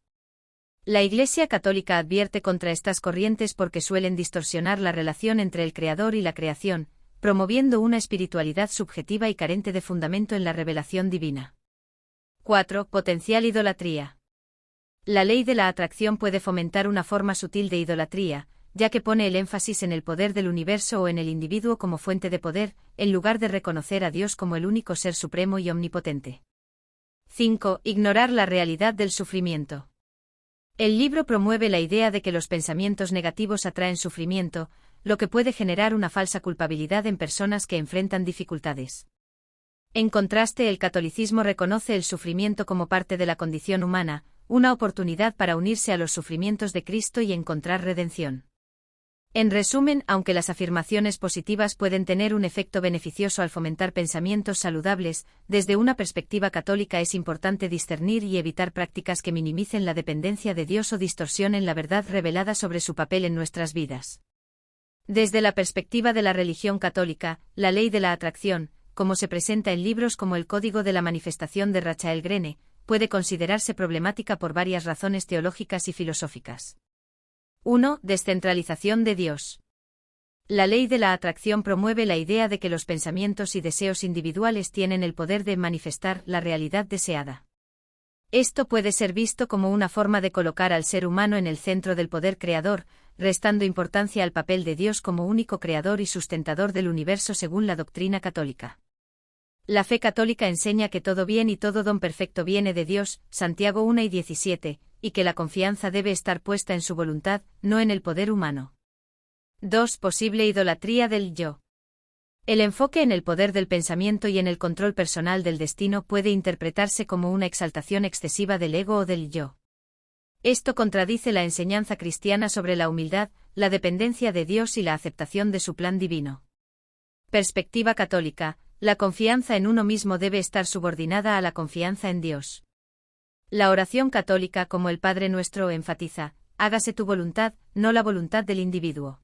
La Iglesia católica advierte contra estas corrientes porque suelen distorsionar la relación entre el Creador y la creación, promoviendo una espiritualidad subjetiva y carente de fundamento en la revelación divina. 4. Potencial idolatría. La ley de la atracción puede fomentar una forma sutil de idolatría, ya que pone el énfasis en el poder del universo o en el individuo como fuente de poder, en lugar de reconocer a Dios como el único ser supremo y omnipotente. 5. Ignorar la realidad del sufrimiento. El libro promueve la idea de que los pensamientos negativos atraen sufrimiento, lo que puede generar una falsa culpabilidad en personas que enfrentan dificultades. En contraste, el catolicismo reconoce el sufrimiento como parte de la condición humana, una oportunidad para unirse a los sufrimientos de Cristo y encontrar redención. En resumen, aunque las afirmaciones positivas pueden tener un efecto beneficioso al fomentar pensamientos saludables, desde una perspectiva católica es importante discernir y evitar prácticas que minimicen la dependencia de Dios o distorsionen la verdad revelada sobre su papel en nuestras vidas. Desde la perspectiva de la religión católica, la ley de la atracción, como se presenta en libros como el Código de la Manifestación de Rachael Grene, puede considerarse problemática por varias razones teológicas y filosóficas. 1. Descentralización de Dios. La ley de la atracción promueve la idea de que los pensamientos y deseos individuales tienen el poder de manifestar la realidad deseada. Esto puede ser visto como una forma de colocar al ser humano en el centro del poder creador, restando importancia al papel de Dios como único creador y sustentador del universo según la doctrina católica. La fe católica enseña que todo bien y todo don perfecto viene de Dios, Santiago 1:17, y que la confianza debe estar puesta en su voluntad, no en el poder humano. 2. Posible idolatría del yo. El enfoque en el poder del pensamiento y en el control personal del destino puede interpretarse como una exaltación excesiva del ego o del yo. Esto contradice la enseñanza cristiana sobre la humildad, la dependencia de Dios y la aceptación de su plan divino. Perspectiva católica. La confianza en uno mismo debe estar subordinada a la confianza en Dios. La oración católica como el Padre Nuestro enfatiza, hágase tu voluntad, no la voluntad del individuo.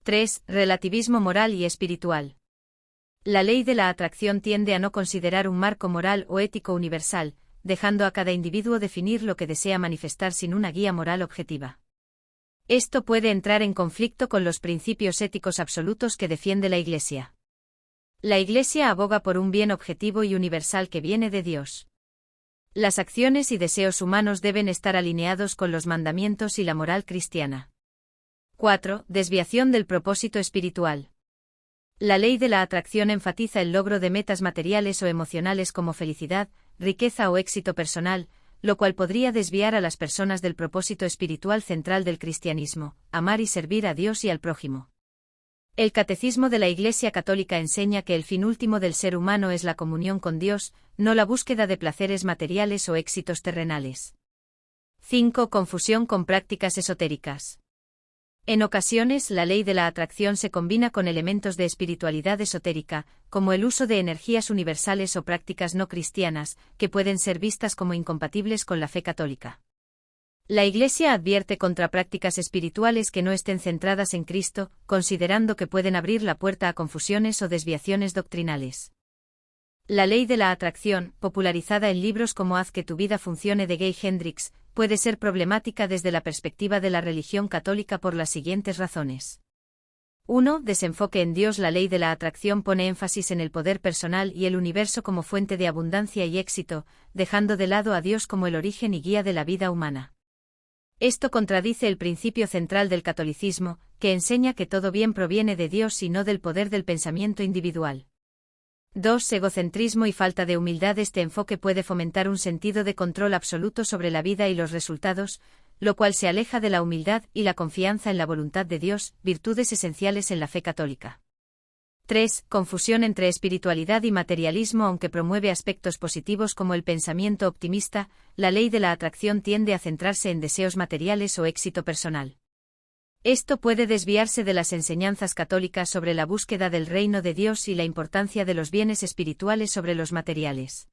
3. Relativismo moral y espiritual. La ley de la atracción tiende a no considerar un marco moral o ético universal, dejando a cada individuo definir lo que desea manifestar sin una guía moral objetiva. Esto puede entrar en conflicto con los principios éticos absolutos que defiende la Iglesia. La Iglesia aboga por un bien objetivo y universal que viene de Dios. Las acciones y deseos humanos deben estar alineados con los mandamientos y la moral cristiana. 4. Desviación del propósito espiritual. La ley de la atracción enfatiza el logro de metas materiales o emocionales como felicidad, riqueza o éxito personal, lo cual podría desviar a las personas del propósito espiritual central del cristianismo, amar y servir a Dios y al prójimo. El Catecismo de la Iglesia Católica enseña que el fin último del ser humano es la comunión con Dios, no la búsqueda de placeres materiales o éxitos terrenales. 5. Confusión con prácticas esotéricas. En ocasiones, la ley de la atracción se combina con elementos de espiritualidad esotérica, como el uso de energías universales o prácticas no cristianas, que pueden ser vistas como incompatibles con la fe católica. La Iglesia advierte contra prácticas espirituales que no estén centradas en Cristo, considerando que pueden abrir la puerta a confusiones o desviaciones doctrinales. La ley de la atracción, popularizada en libros como Haz que tu vida funcione de Gay Hendricks, puede ser problemática desde la perspectiva de la religión católica por las siguientes razones. 1. Desenfoque en Dios. La ley de la atracción pone énfasis en el poder personal y el universo como fuente de abundancia y éxito, dejando de lado a Dios como el origen y guía de la vida humana. Esto contradice el principio central del catolicismo, que enseña que todo bien proviene de Dios y no del poder del pensamiento individual. 2. Egocentrismo y falta de humildad. Este enfoque puede fomentar un sentido de control absoluto sobre la vida y los resultados, lo cual se aleja de la humildad y la confianza en la voluntad de Dios, virtudes esenciales en la fe católica. 3. Confusión entre espiritualidad y materialismo. Aunque promueve aspectos positivos como el pensamiento optimista, la ley de la atracción tiende a centrarse en deseos materiales o éxito personal. Esto puede desviarse de las enseñanzas católicas sobre la búsqueda del reino de Dios y la importancia de los bienes espirituales sobre los materiales.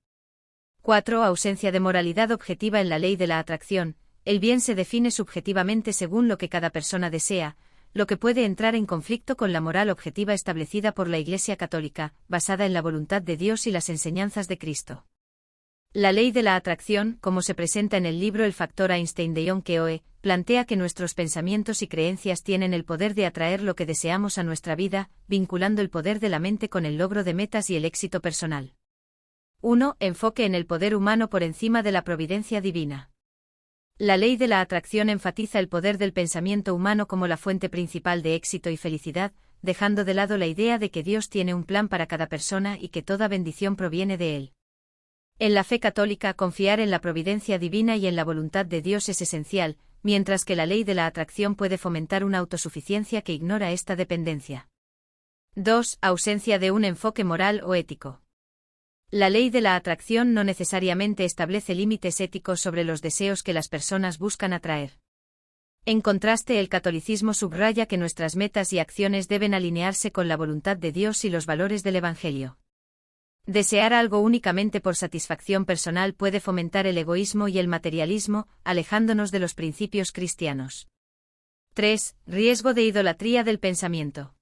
4. Ausencia de moralidad objetiva. En la ley de la atracción, el bien se define subjetivamente según lo que cada persona desea, lo que puede entrar en conflicto con la moral objetiva establecida por la Iglesia Católica, basada en la voluntad de Dios y las enseñanzas de Cristo. La ley de la atracción, como se presenta en el libro El factor Einstein de John Keough, plantea que nuestros pensamientos y creencias tienen el poder de atraer lo que deseamos a nuestra vida, vinculando el poder de la mente con el logro de metas y el éxito personal. 1. Enfoque en el poder humano por encima de la providencia divina. La ley de la atracción enfatiza el poder del pensamiento humano como la fuente principal de éxito y felicidad, dejando de lado la idea de que Dios tiene un plan para cada persona y que toda bendición proviene de Él. En la fe católica, confiar en la providencia divina y en la voluntad de Dios es esencial, mientras que la ley de la atracción puede fomentar una autosuficiencia que ignora esta dependencia. 2. Ausencia de un enfoque moral o ético. La ley de la atracción no necesariamente establece límites éticos sobre los deseos que las personas buscan atraer. En contraste, el catolicismo subraya que nuestras metas y acciones deben alinearse con la voluntad de Dios y los valores del Evangelio. Desear algo únicamente por satisfacción personal puede fomentar el egoísmo y el materialismo, alejándonos de los principios cristianos. 3. Riesgo de idolatría del pensamiento.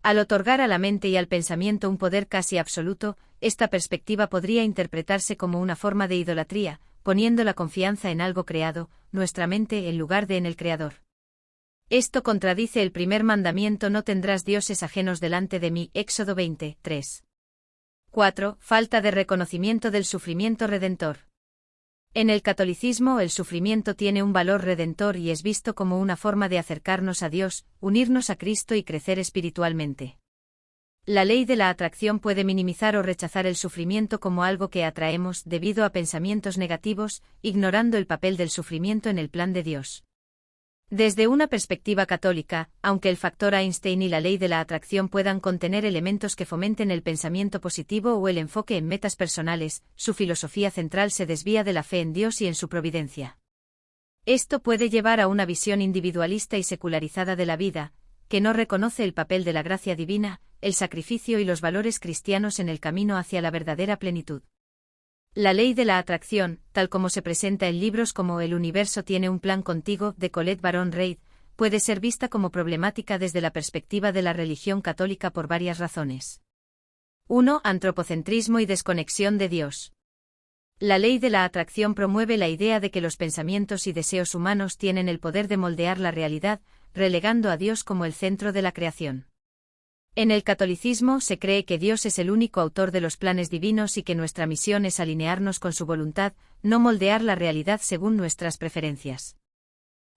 Al otorgar a la mente y al pensamiento un poder casi absoluto, esta perspectiva podría interpretarse como una forma de idolatría, poniendo la confianza en algo creado, nuestra mente, en lugar de en el Creador. Esto contradice el primer mandamiento: no tendrás dioses ajenos delante de mí, Éxodo 20, 3. 4. Falta de reconocimiento del sufrimiento redentor. En el catolicismo, el sufrimiento tiene un valor redentor y es visto como una forma de acercarnos a Dios, unirnos a Cristo y crecer espiritualmente. La ley de la atracción puede minimizar o rechazar el sufrimiento como algo que atraemos debido a pensamientos negativos, ignorando el papel del sufrimiento en el plan de Dios. Desde una perspectiva católica, aunque el factor Einstein y la ley de la atracción puedan contener elementos que fomenten el pensamiento positivo o el enfoque en metas personales, su filosofía central se desvía de la fe en Dios y en su providencia. Esto puede llevar a una visión individualista y secularizada de la vida, que no reconoce el papel de la gracia divina, el sacrificio y los valores cristianos en el camino hacia la verdadera plenitud. La ley de la atracción, tal como se presenta en libros como El universo tiene un plan contigo, de Colette Baron Reid, puede ser vista como problemática desde la perspectiva de la religión católica por varias razones. 1. Antropocentrismo y desconexión de Dios. La ley de la atracción promueve la idea de que los pensamientos y deseos humanos tienen el poder de moldear la realidad, relegando a Dios como el centro de la creación. En el catolicismo se cree que Dios es el único autor de los planes divinos y que nuestra misión es alinearnos con su voluntad, no moldear la realidad según nuestras preferencias.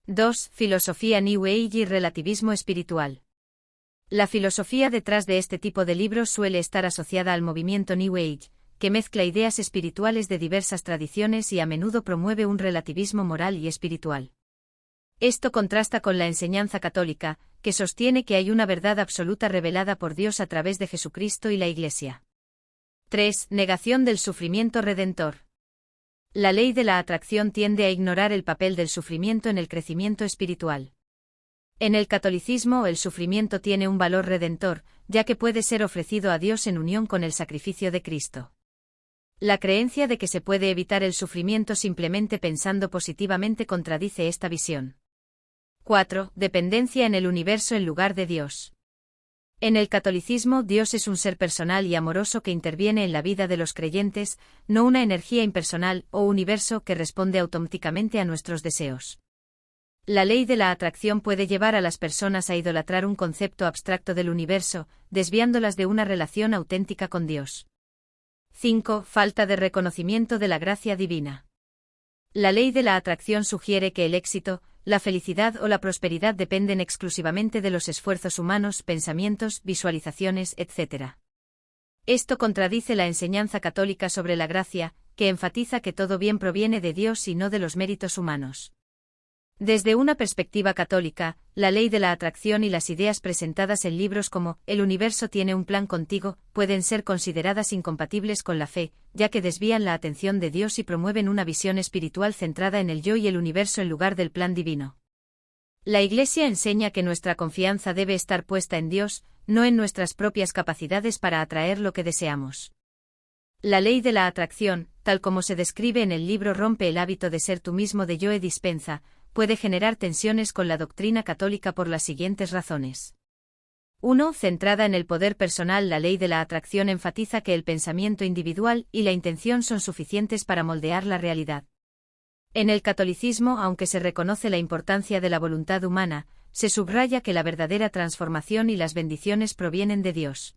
2. Filosofía New Age y relativismo espiritual. La filosofía detrás de este tipo de libros suele estar asociada al movimiento New Age, que mezcla ideas espirituales de diversas tradiciones y a menudo promueve un relativismo moral y espiritual. Esto contrasta con la enseñanza católica, que sostiene que hay una verdad absoluta revelada por Dios a través de Jesucristo y la Iglesia. 3. Negación del sufrimiento redentor. La ley de la atracción tiende a ignorar el papel del sufrimiento en el crecimiento espiritual. En el catolicismo, el sufrimiento tiene un valor redentor, ya que puede ser ofrecido a Dios en unión con el sacrificio de Cristo. La creencia de que se puede evitar el sufrimiento simplemente pensando positivamente contradice esta visión. 4. Dependencia en el universo en lugar de Dios. En el catolicismo, Dios es un ser personal y amoroso que interviene en la vida de los creyentes, no una energía impersonal o universo que responde automáticamente a nuestros deseos. La ley de la atracción puede llevar a las personas a idolatrar un concepto abstracto del universo, desviándolas de una relación auténtica con Dios. 5. Falta de reconocimiento de la gracia divina. La ley de la atracción sugiere que el éxito, la felicidad o la prosperidad dependen exclusivamente de los esfuerzos humanos, pensamientos, visualizaciones, etc. Esto contradice la enseñanza católica sobre la gracia, que enfatiza que todo bien proviene de Dios y no de los méritos humanos. Desde una perspectiva católica, la ley de la atracción y las ideas presentadas en libros como El universo tiene un plan contigo pueden ser consideradas incompatibles con la fe, ya que desvían la atención de Dios y promueven una visión espiritual centrada en el yo y el universo en lugar del plan divino. La Iglesia enseña que nuestra confianza debe estar puesta en Dios, no en nuestras propias capacidades para atraer lo que deseamos. La ley de la atracción, tal como se describe en el libro Rompe el hábito de ser tú mismo de Joe Dispenza, puede generar tensiones con la doctrina católica por las siguientes razones. 1. Centrada en el poder personal. La ley de la atracción enfatiza que el pensamiento individual y la intención son suficientes para moldear la realidad. En el catolicismo, aunque se reconoce la importancia de la voluntad humana, se subraya que la verdadera transformación y las bendiciones provienen de Dios.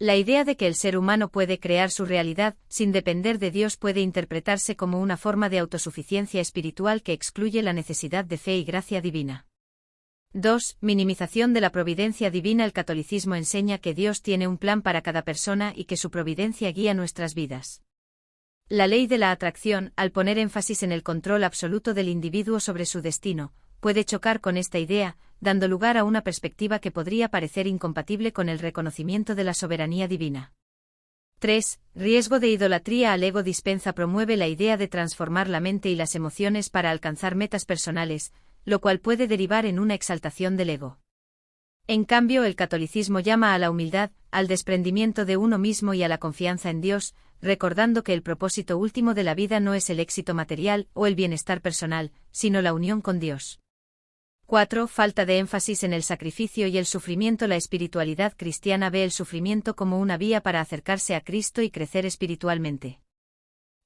La idea de que el ser humano puede crear su realidad sin depender de Dios puede interpretarse como una forma de autosuficiencia espiritual que excluye la necesidad de fe y gracia divina. 2. Minimización de la providencia divina. El catolicismo enseña que Dios tiene un plan para cada persona y que su providencia guía nuestras vidas. La ley de la atracción, al poner énfasis en el control absoluto del individuo sobre su destino, puede chocar con esta idea, dando lugar a una perspectiva que podría parecer incompatible con el reconocimiento de la soberanía divina. 3. Riesgo de idolatría. Al ego Dispenza promueve la idea de transformar la mente y las emociones para alcanzar metas personales, lo cual puede derivar en una exaltación del ego. En cambio, el catolicismo llama a la humildad, al desprendimiento de uno mismo y a la confianza en Dios, recordando que el propósito último de la vida no es el éxito material o el bienestar personal, sino la unión con Dios. 4. Falta de énfasis en el sacrificio y el sufrimiento. La espiritualidad cristiana ve el sufrimiento como una vía para acercarse a Cristo y crecer espiritualmente.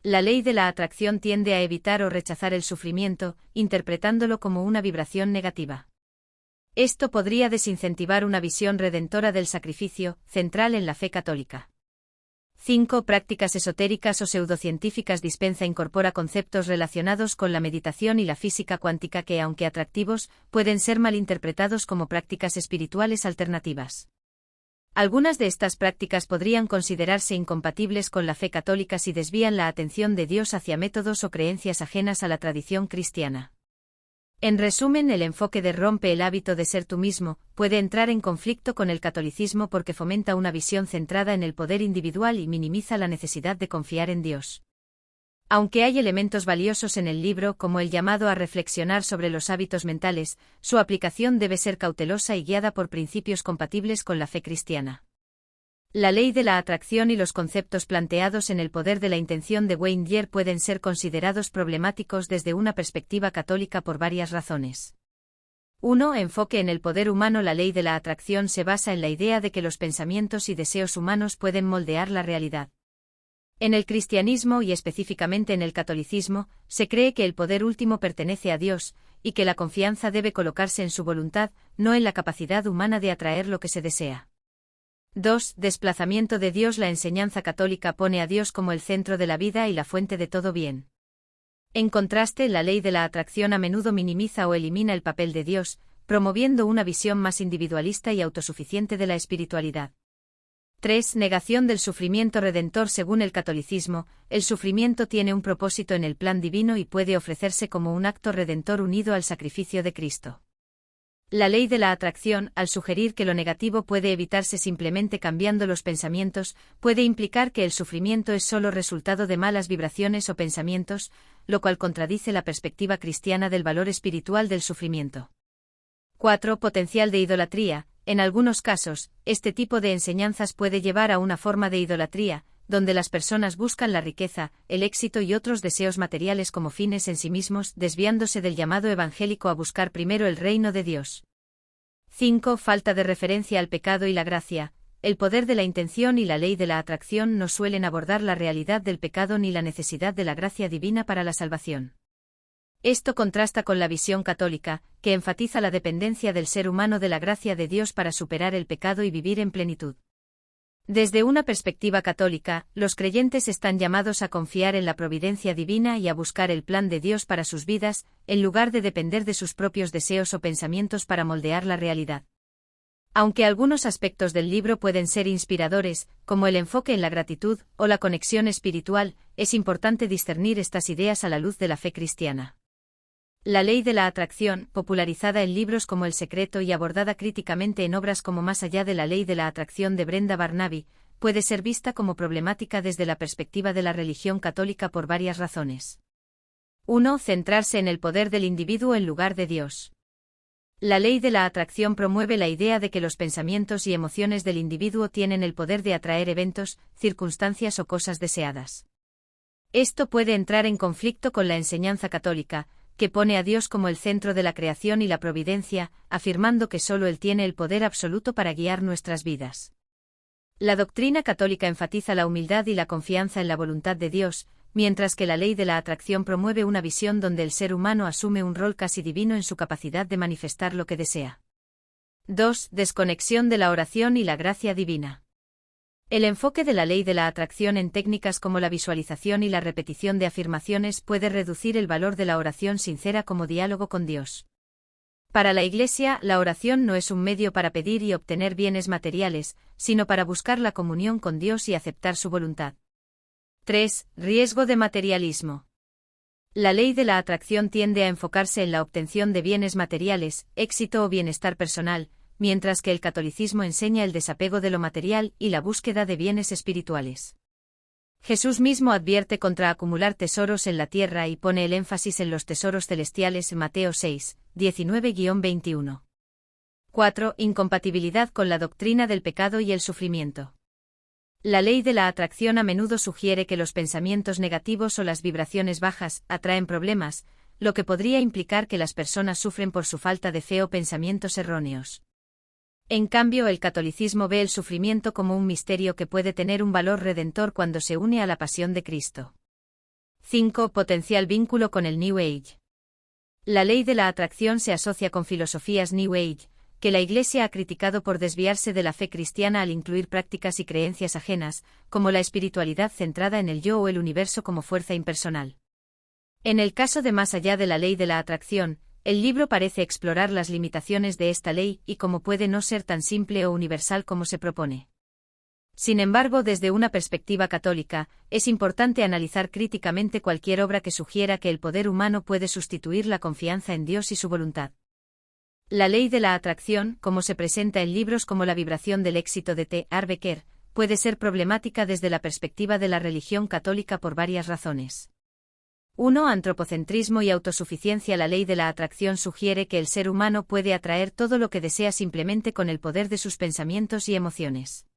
La ley de la atracción tiende a evitar o rechazar el sufrimiento, interpretándolo como una vibración negativa. Esto podría desincentivar una visión redentora del sacrificio, central en la fe católica. 5. Prácticas esotéricas o pseudocientíficas. Dispenza incorpora conceptos relacionados con la meditación y la física cuántica que, aunque atractivos, pueden ser malinterpretados como prácticas espirituales alternativas. Algunas de estas prácticas podrían considerarse incompatibles con la fe católica si desvían la atención de Dios hacia métodos o creencias ajenas a la tradición cristiana. En resumen, el enfoque de Rompe el hábito de ser tú mismo puede entrar en conflicto con el catolicismo porque fomenta una visión centrada en el poder individual y minimiza la necesidad de confiar en Dios. Aunque hay elementos valiosos en el libro como el llamado a reflexionar sobre los hábitos mentales, su aplicación debe ser cautelosa y guiada por principios compatibles con la fe cristiana. La ley de la atracción y los conceptos planteados en El poder de la intención de Wayne Dyer pueden ser considerados problemáticos desde una perspectiva católica por varias razones. 1. Enfoque en el poder humano. La ley de la atracción se basa en la idea de que los pensamientos y deseos humanos pueden moldear la realidad. En el cristianismo y específicamente en el catolicismo, se cree que el poder último pertenece a Dios, y que la confianza debe colocarse en su voluntad, no en la capacidad humana de atraer lo que se desea. 2. Desplazamiento de Dios. La enseñanza católica pone a Dios como el centro de la vida y la fuente de todo bien. En contraste, la ley de la atracción a menudo minimiza o elimina el papel de Dios, promoviendo una visión más individualista y autosuficiente de la espiritualidad. 3. Negación del sufrimiento redentor. Según el catolicismo, el sufrimiento tiene un propósito en el plan divino y puede ofrecerse como un acto redentor unido al sacrificio de Cristo. La ley de la atracción, al sugerir que lo negativo puede evitarse simplemente cambiando los pensamientos, puede implicar que el sufrimiento es solo resultado de malas vibraciones o pensamientos, lo cual contradice la perspectiva cristiana del valor espiritual del sufrimiento. 4. Potencial de idolatría. En algunos casos, este tipo de enseñanzas puede llevar a una forma de idolatría, donde las personas buscan la riqueza, el éxito y otros deseos materiales como fines en sí mismos, desviándose del llamado evangélico a buscar primero el reino de Dios. 5. Falta de referencia al pecado y la gracia. El poder de la intención y la ley de la atracción no suelen abordar la realidad del pecado ni la necesidad de la gracia divina para la salvación. Esto contrasta con la visión católica, que enfatiza la dependencia del ser humano de la gracia de Dios para superar el pecado y vivir en plenitud. Desde una perspectiva católica, los creyentes están llamados a confiar en la providencia divina y a buscar el plan de Dios para sus vidas, en lugar de depender de sus propios deseos o pensamientos para moldear la realidad. Aunque algunos aspectos del libro pueden ser inspiradores, como el enfoque en la gratitud o la conexión espiritual, es importante discernir estas ideas a la luz de la fe cristiana. La ley de la atracción, popularizada en libros como El secreto y abordada críticamente en obras como Más allá de la ley de la atracción de Brenda Barnaby, puede ser vista como problemática desde la perspectiva de la religión católica por varias razones. 1. Centrarse en el poder del individuo en lugar de Dios. La ley de la atracción promueve la idea de que los pensamientos y emociones del individuo tienen el poder de atraer eventos, circunstancias o cosas deseadas. Esto puede entrar en conflicto con la enseñanza católica, que pone a Dios como el centro de la creación y la providencia, afirmando que solo Él tiene el poder absoluto para guiar nuestras vidas. La doctrina católica enfatiza la humildad y la confianza en la voluntad de Dios, mientras que la ley de la atracción promueve una visión donde el ser humano asume un rol casi divino en su capacidad de manifestar lo que desea. 2. Desconexión de la oración y la gracia divina. El enfoque de la ley de la atracción en técnicas como la visualización y la repetición de afirmaciones puede reducir el valor de la oración sincera como diálogo con Dios. Para la Iglesia, la oración no es un medio para pedir y obtener bienes materiales, sino para buscar la comunión con Dios y aceptar su voluntad. 3. Riesgo de materialismo. La ley de la atracción tiende a enfocarse en la obtención de bienes materiales, éxito o bienestar personal, mientras que el catolicismo enseña el desapego de lo material y la búsqueda de bienes espirituales. Jesús mismo advierte contra acumular tesoros en la tierra y pone el énfasis en los tesoros celestiales. Mateo 6, 19-21. 4. Incompatibilidad con la doctrina del pecado y el sufrimiento. La ley de la atracción a menudo sugiere que los pensamientos negativos o las vibraciones bajas atraen problemas, lo que podría implicar que las personas sufren por su falta de fe o pensamientos erróneos. En cambio, el catolicismo ve el sufrimiento como un misterio que puede tener un valor redentor cuando se une a la pasión de Cristo. 5. Potencial vínculo con el New Age. La ley de la atracción se asocia con filosofías New Age, que la Iglesia ha criticado por desviarse de la fe cristiana al incluir prácticas y creencias ajenas, como la espiritualidad centrada en el yo o el universo como fuerza impersonal. En el caso de Más allá de la ley de la atracción, el libro parece explorar las limitaciones de esta ley y cómo puede no ser tan simple o universal como se propone. Sin embargo, desde una perspectiva católica, es importante analizar críticamente cualquier obra que sugiera que el poder humano puede sustituir la confianza en Dios y su voluntad. La ley de la atracción, como se presenta en libros como La vibración del éxito de T. Harv Eker, puede ser problemática desde la perspectiva de la religión católica por varias razones. 1. Antropocentrismo y autosuficiencia. La ley de la atracción sugiere que el ser humano puede atraer todo lo que desea simplemente con el poder de sus pensamientos y emociones.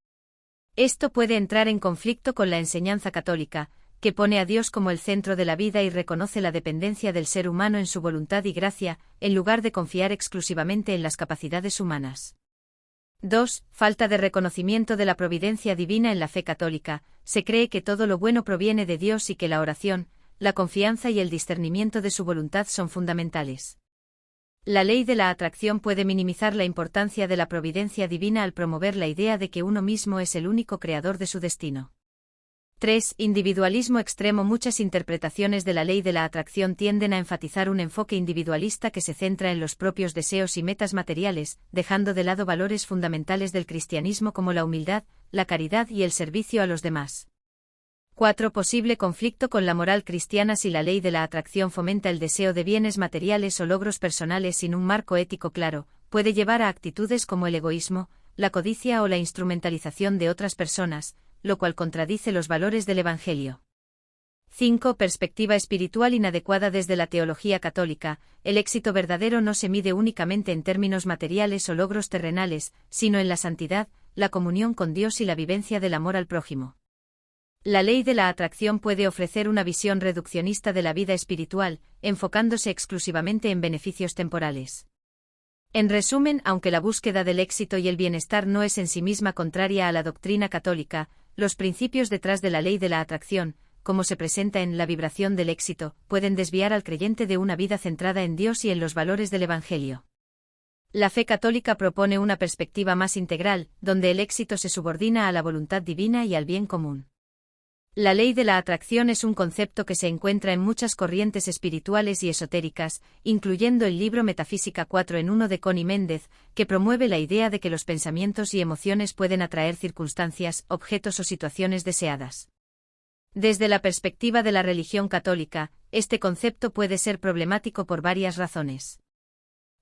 Esto puede entrar en conflicto con la enseñanza católica, que pone a Dios como el centro de la vida y reconoce la dependencia del ser humano en su voluntad y gracia, en lugar de confiar exclusivamente en las capacidades humanas. 2. Falta de reconocimiento de la providencia divina. En la fe católica, se cree que todo lo bueno proviene de Dios y que la oración, la confianza y el discernimiento de su voluntad son fundamentales. La ley de la atracción puede minimizar la importancia de la providencia divina al promover la idea de que uno mismo es el único creador de su destino. 3. Individualismo extremo. Muchas interpretaciones de la ley de la atracción tienden a enfatizar un enfoque individualista que se centra en los propios deseos y metas materiales, dejando de lado valores fundamentales del cristianismo como la humildad, la caridad y el servicio a los demás. 4. Posible conflicto con la moral cristiana. Si la ley de la atracción fomenta el deseo de bienes materiales o logros personales sin un marco ético claro, puede llevar a actitudes como el egoísmo, la codicia o la instrumentalización de otras personas, lo cual contradice los valores del Evangelio. 5. Perspectiva espiritual inadecuada. Desde la teología católica, el éxito verdadero no se mide únicamente en términos materiales o logros terrenales, sino en la santidad, la comunión con Dios y la vivencia del amor al prójimo. La ley de la atracción puede ofrecer una visión reduccionista de la vida espiritual, enfocándose exclusivamente en beneficios temporales. En resumen, aunque la búsqueda del éxito y el bienestar no es en sí misma contraria a la doctrina católica, los principios detrás de la ley de la atracción, como se presenta en La vibración del éxito, pueden desviar al creyente de una vida centrada en Dios y en los valores del Evangelio. La fe católica propone una perspectiva más integral, donde el éxito se subordina a la voluntad divina y al bien común. La ley de la atracción es un concepto que se encuentra en muchas corrientes espirituales y esotéricas, incluyendo el libro Metafísica 4 en 1 de Connie Méndez, que promueve la idea de que los pensamientos y emociones pueden atraer circunstancias, objetos o situaciones deseadas. Desde la perspectiva de la religión católica, este concepto puede ser problemático por varias razones.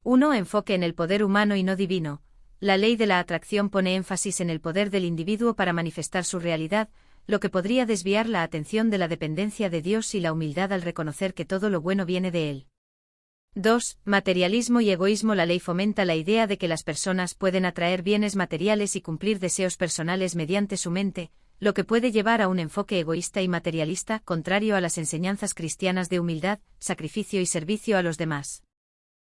1. Enfoque en el poder humano y no divino. La ley de la atracción pone énfasis en el poder del individuo para manifestar su realidad, lo que podría desviar la atención de la dependencia de Dios y la humildad al reconocer que todo lo bueno viene de Él. 2. Materialismo y egoísmo. La ley fomenta la idea de que las personas pueden atraer bienes materiales y cumplir deseos personales mediante su mente, lo que puede llevar a un enfoque egoísta y materialista, contrario a las enseñanzas cristianas de humildad, sacrificio y servicio a los demás.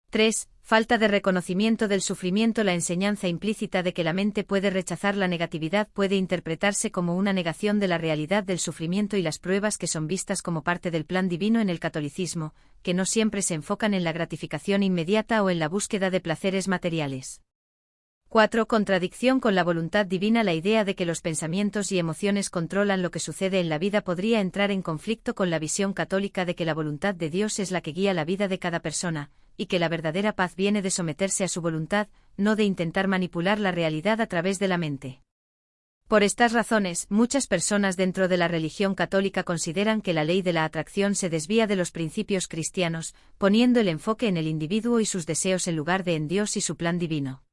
3. Falta de reconocimiento del sufrimiento. La enseñanza implícita de que la mente puede rechazar la negatividad puede interpretarse como una negación de la realidad del sufrimiento y las pruebas que son vistas como parte del plan divino en el catolicismo, que no siempre se enfocan en la gratificación inmediata o en la búsqueda de placeres materiales. 4. Contradicción con la voluntad divina. La idea de que los pensamientos y emociones controlan lo que sucede en la vida podría entrar en conflicto con la visión católica de que la voluntad de Dios es la que guía la vida de cada persona, y que la verdadera paz viene de someterse a su voluntad, no de intentar manipular la realidad a través de la mente. Por estas razones, muchas personas dentro de la religión católica consideran que la ley de la atracción se desvía de los principios cristianos, poniendo el enfoque en el individuo y sus deseos en lugar de en Dios y su plan divino.